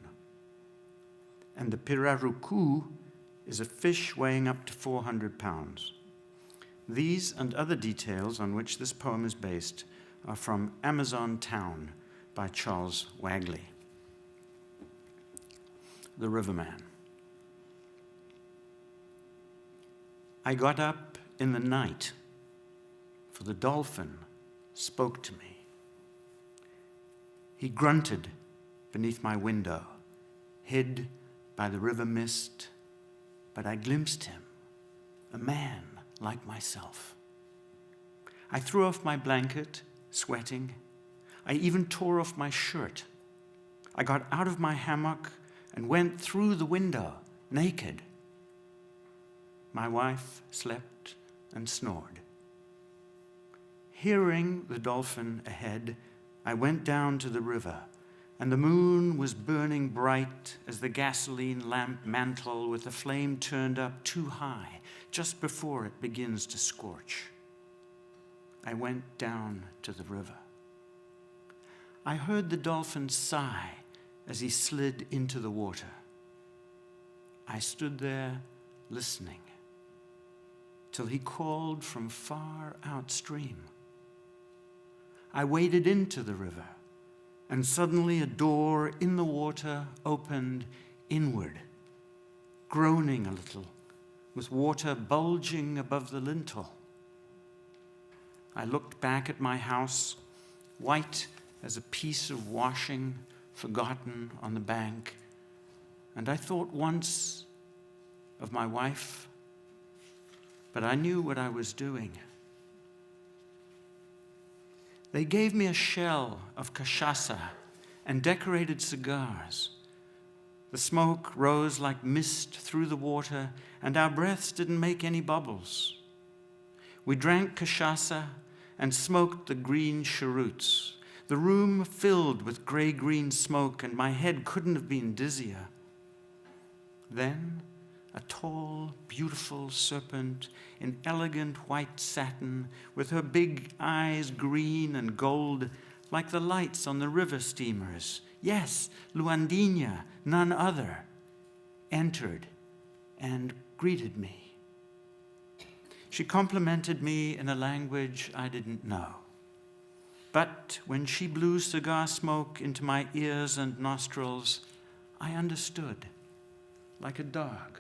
N: And the pirarucu is a fish weighing up to 400 pounds. These and other details on which this poem is based are from Amazon Town by Charles Wagley. The Riverman. I got up in the night, for the dolphin spoke to me. He grunted beneath my window, hid by the river mist, but I glimpsed him, a man like myself. I threw off my blanket, sweating. I even tore off my shirt. I got out of my hammock and went through the window, naked. My wife slept and snored. Hearing the dolphin ahead, I went down to the river, and the moon was burning bright as the gasoline lamp mantle with the flame turned up too high, just before it begins to scorch. I went down to the river. I heard the dolphin sigh as he slid into the water. I stood there listening till he called from far outstream. I waded into the river, and suddenly a door in the water opened inward, groaning a little, with water bulging above the lintel. I looked back at my house, white as a piece of washing forgotten on the bank,
Q: And I thought once of my wife, but I knew what I was doing. They gave me a shell of cachaça and decorated cigars. The smoke rose like mist through the water, and our breaths didn't make any bubbles. We drank cachaça and smoked the green cheroots. The room filled with gray-green smoke, and my head couldn't have been dizzier. Then, a tall, beautiful serpent in elegant white satin, with her big eyes green and gold, like the lights on the river steamers. Yes, Luandinha, none other, entered and greeted me. She complimented me in a language I didn't know. But when she blew cigar smoke into my ears and nostrils, I understood, like a dog.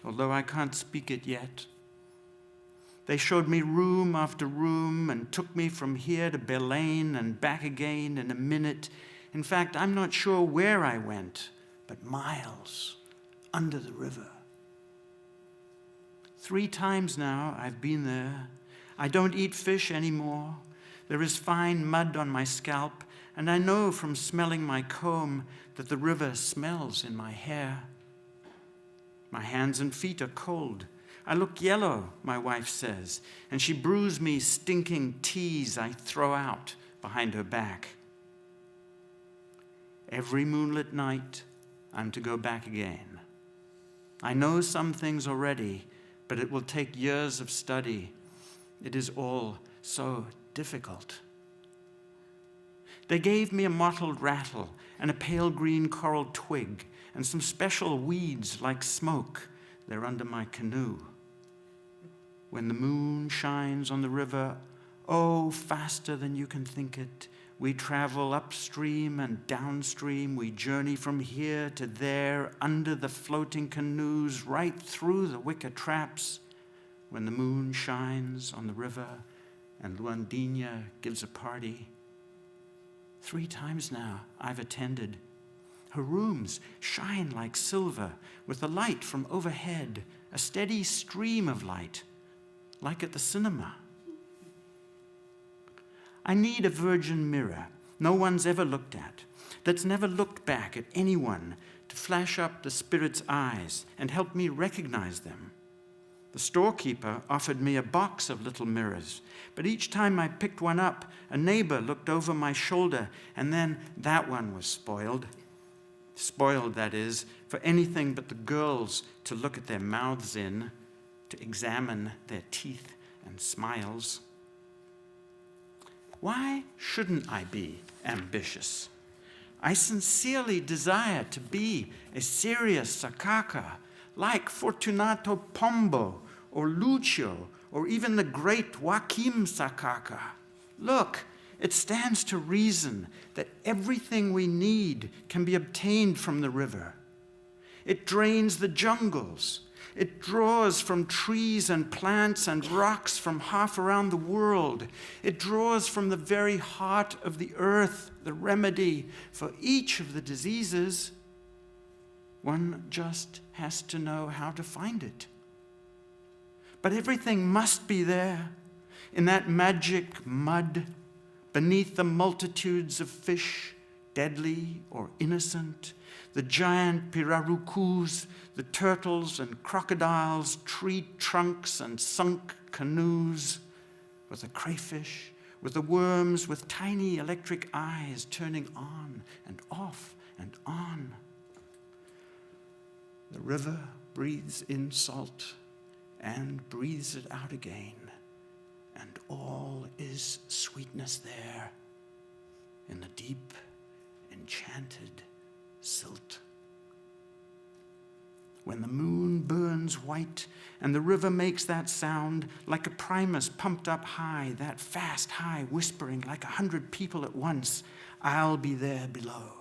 Q: Although I can't speak it yet. They showed me room after room and took me from here to Belém and back again in a minute. In fact, I'm not sure where I went, but miles under the river. 3 times now I've been there. I don't eat fish anymore. There is fine mud on my scalp, and I know from smelling my comb that the river smells in my hair. My hands and feet are cold. I look yellow, my wife says, and she brews me stinking teas I throw out behind her back. Every moonlit night, I'm to go back again. I know some things already, but it will take years of study. It is all so difficult. They gave me a mottled rattle and a pale green coral twig and some special weeds like smoke. They're under my canoe. When the moon shines on the river, oh, faster than you can think it, we travel upstream and downstream. We journey from here to there, under the floating canoes, right through the wicker traps. When the moon shines on the river and Luandinha gives a party. 3 times now I've attended. Her rooms shine like silver with the light from overhead, a steady stream of light, like at the cinema. I need a virgin mirror no one's ever looked at, that's never looked back at anyone, to flash up the spirit's eyes and help me recognize them. The storekeeper offered me a box of little mirrors, but each time I picked one up, a neighbor looked over my shoulder, and then that one was spoiled. Spoiled, that is, for anything but the girls to look at their mouths in, to examine their teeth and smiles. Why shouldn't I be ambitious? I sincerely desire to be a serious sakaka, like Fortunato Pombo or Lucio or even the great Joaquim Sakaka. Look, it stands to reason that everything we need can be obtained from the river. It drains the jungles. It draws from trees and plants and rocks from half around the world. It draws from the very heart of the earth the remedy for each of the diseases. One just has to know how to find it. But everything must be there, in that magic mud, beneath the multitudes of fish, deadly or innocent, the giant pirarucus, the turtles and crocodiles, tree trunks and sunk canoes, with the crayfish, with the worms with tiny electric eyes turning on and off and on. The river breathes in salt and breathes it out again, and all is sweetness there in the deep, enchanted silt. When the moon burns white and the river makes that sound like a primus pumped up high, that fast high whispering like 100 people at once, I'll be there below.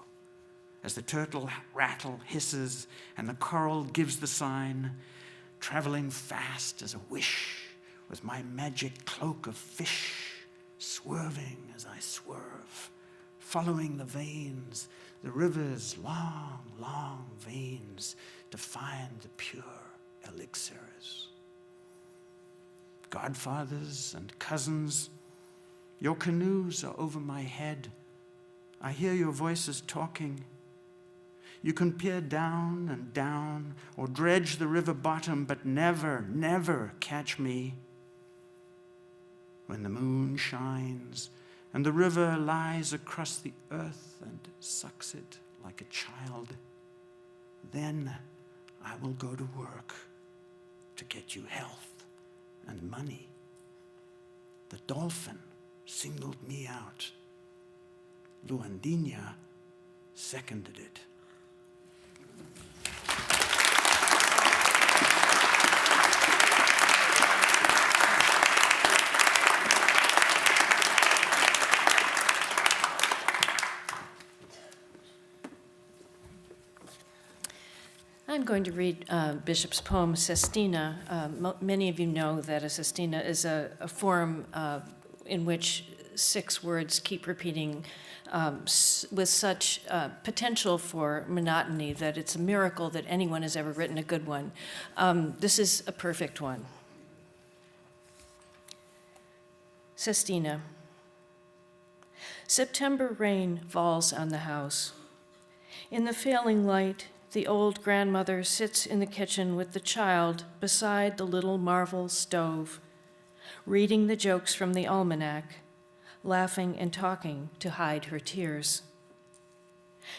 Q: As the turtle rattle hisses and the coral gives the sign, traveling fast as a wish with my magic cloak of fish, swerving as I swerve,
R: following the veins, the river's long, long veins, to find the pure elixirs. Godfathers and cousins, your canoes are over my head. I hear your voices talking. You can peer down and down, or dredge the river bottom, but never, never catch me. When the moon shines, and the river lies across the earth and sucks it like a child, then I will go to work to get you health and money. The dolphin singled me out. Luandina seconded it.
P: I'm going to read Bishop's poem, Sestina. Many of you know that a sestina is a form in which 6 words keep repeating with such potential for monotony that it's a miracle that anyone has ever written a good one. This is a perfect one. Sestina. September rain falls on the house. In the failing light, the old grandmother sits in the kitchen with the child beside the little marble stove, reading the jokes from the almanac, laughing and talking to hide her tears.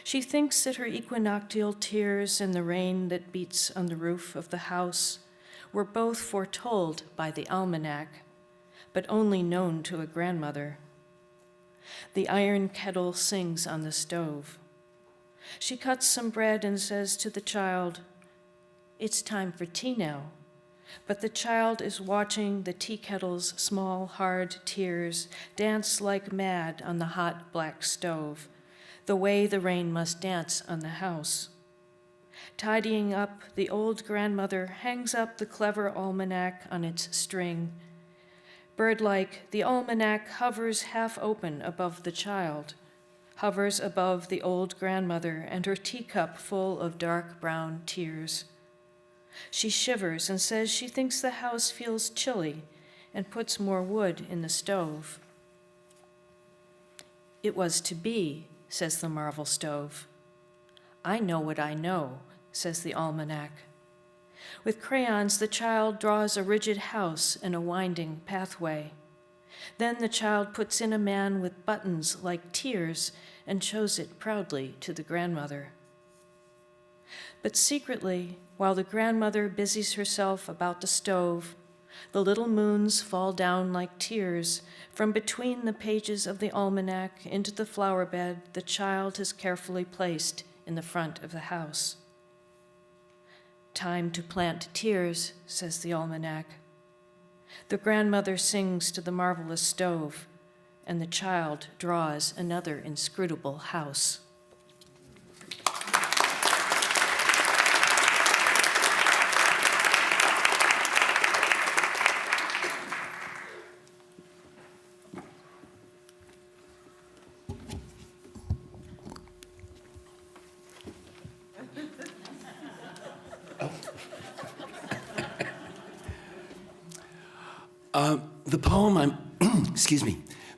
P: She thinks that her equinoctial tears and the rain that beats on the roof of the house were both foretold by the almanac, but only known to a grandmother. The iron kettle sings on the stove. She cuts some bread and says to the child, "It's time for tea now." But the child is watching the tea kettle's small, hard tears dance like mad on the hot black stove, the way the rain must dance on the house. Tidying up, the old grandmother hangs up the clever almanac on its string. Bird-like, the almanac hovers half open above the child, hovers above the old grandmother and her teacup full of dark brown tears. She shivers and says she thinks the house feels chilly and puts more wood in the stove. "It was to be," says the marble stove. "I know what I know," says the almanac. With crayons, the child draws a rigid house and a winding pathway. Then the child puts in a man with buttons like tears and shows it proudly to the grandmother. But secretly, while the grandmother busies herself about the stove, the little moons fall down like tears from between the pages of the almanac into the flower bed the child has carefully placed in the front of the house. "Time to plant tears," says the almanac. The grandmother sings to the marvelous stove, and the child draws another inscrutable house.
S: The poem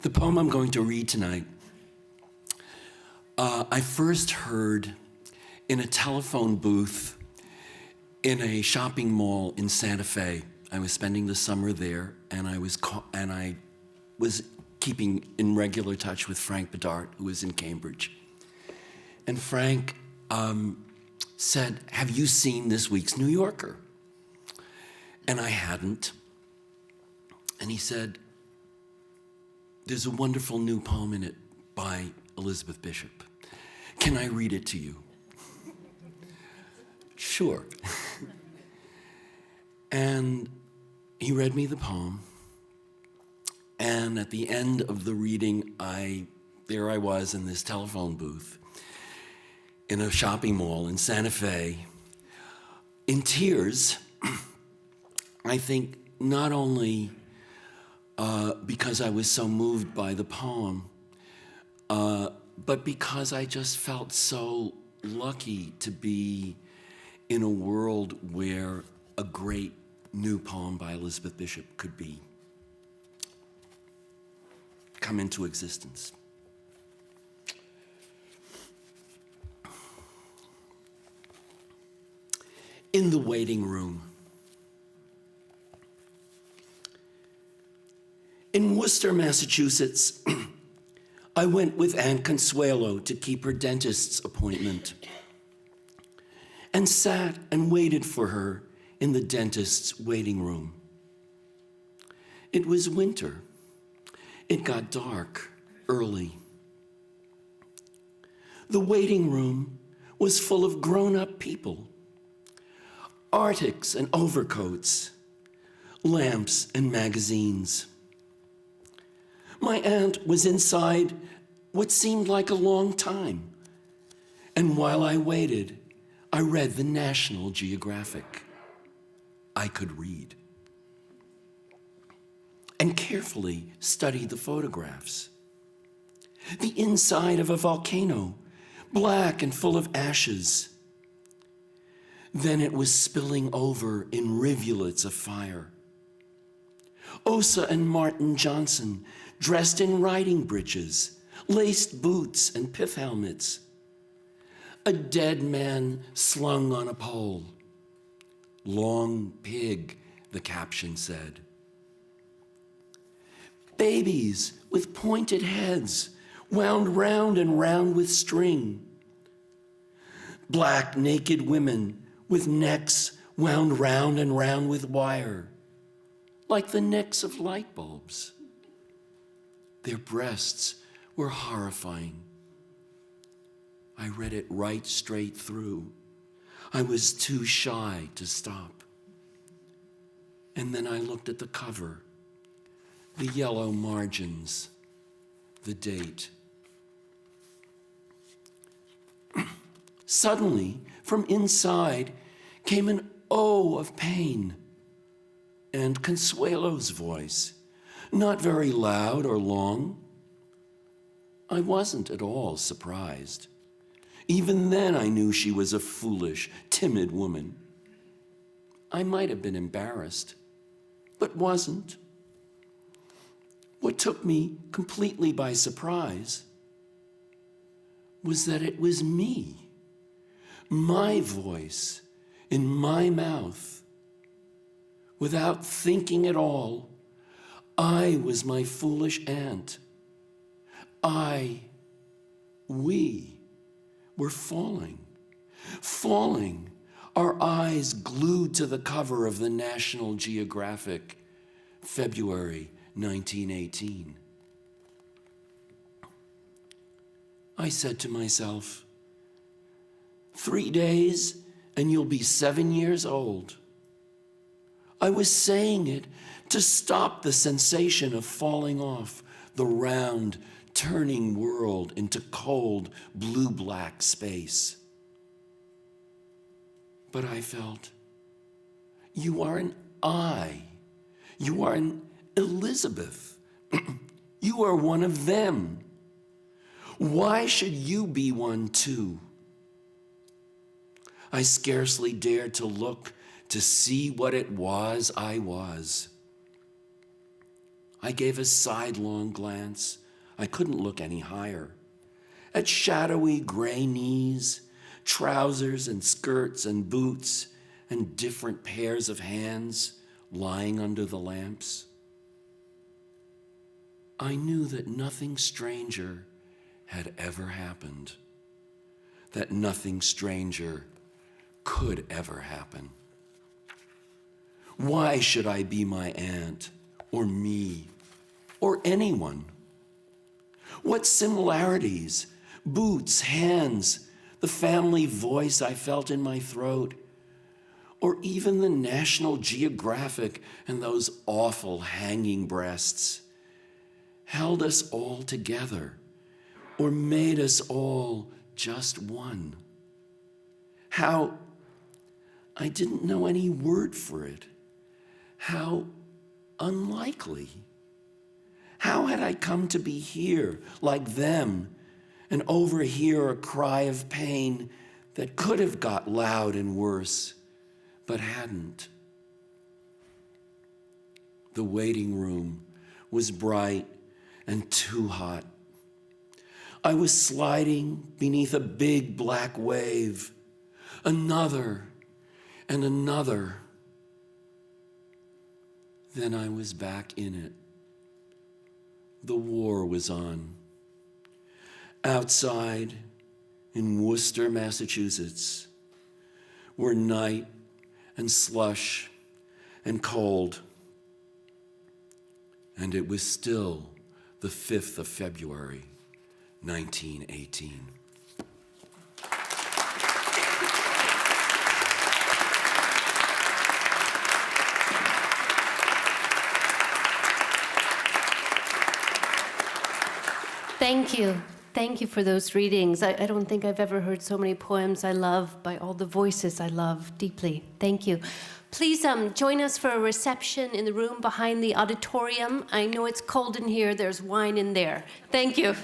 S: the poem I'm going to read tonight, I first heard in a telephone booth in a shopping mall in Santa Fe. I was spending the summer there, and I was keeping in regular touch with Frank Bedard, who was in Cambridge. And Frank said, "Have you seen this week's New Yorker?" And I hadn't. And he said, "There's a wonderful new poem in it by Elizabeth Bishop. Can I read it to you?" Sure. And he read me the poem. And at the end of the reading, there I was in this telephone booth in a shopping mall in Santa Fe, in tears. I think not only because I was so moved by the poem, but because I just felt so lucky to be in a world where a great new poem by Elizabeth Bishop could come into existence. In the waiting room. In Worcester, Massachusetts, I went with Aunt Consuelo to keep her dentist's appointment and sat and waited for her in the dentist's waiting room. It was winter. It got dark early. The waiting room was full of grown-up people, arctics and overcoats, lamps and magazines. My aunt was inside what seemed like a long time, and while I waited, I read the National Geographic. I could read. And carefully studied the photographs. The inside of a volcano, black and full of ashes. Then it was spilling over in rivulets of fire. Osa and Martin Johnson, dressed in riding breeches, laced boots and pith helmets. A dead man slung on a pole. Long pig, the caption said. Babies with pointed heads, wound round and round with string. Black naked women with necks wound round and round with wire, like the necks of light bulbs. Their breasts were horrifying. I read it right straight through. I was too shy to stop. And then I looked at the cover, the yellow margins, the date. Suddenly, from inside, came an oh of pain and Consuelo's voice, not very loud or long. I wasn't at all surprised. Even then, I knew she was a foolish, timid woman. I might have been embarrassed, but wasn't. What took me completely by surprise was that it was me, my voice in my mouth. Without thinking at all, I was my foolish aunt. We were falling, our eyes glued to the cover of the National Geographic, February 1918. I said to myself, 3 days and you'll be 7 years old. I was saying it to stop the sensation of falling off the round, turning world into cold, blue-black space. But I felt, you are an I. You are an Elizabeth. You are one of them. Why should you be one too? I scarcely dared to look to see what it was I was. I gave a sidelong glance. I couldn't look any higher. At shadowy gray knees, trousers and skirts and boots, and different pairs of hands lying under the lamps. I knew that nothing stranger had ever happened, that nothing stranger could ever happen. Why should I be my aunt, or me, or anyone? What similarities, boots, hands, the family voice I felt in my throat, or even the National Geographic and those awful hanging breasts, held us all together, or made us all just one? How, I didn't know any word for it. How unlikely. How had I come to be here like them and overhear a cry of pain that could have got loud and worse, but hadn't. The waiting room was bright and too hot. I was sliding beneath a big black wave, another and another. Then I was back in it. The war was on. Outside in Worcester, Massachusetts, were night and slush and cold. And it was still the 5th of February, 1918.
A: Thank you. Thank you for those readings. I don't think I've ever heard so many poems I love by all the voices I love deeply. Thank you. Please join us for a reception in the room behind the auditorium. I know it's cold in here. There's wine in there. Thank you.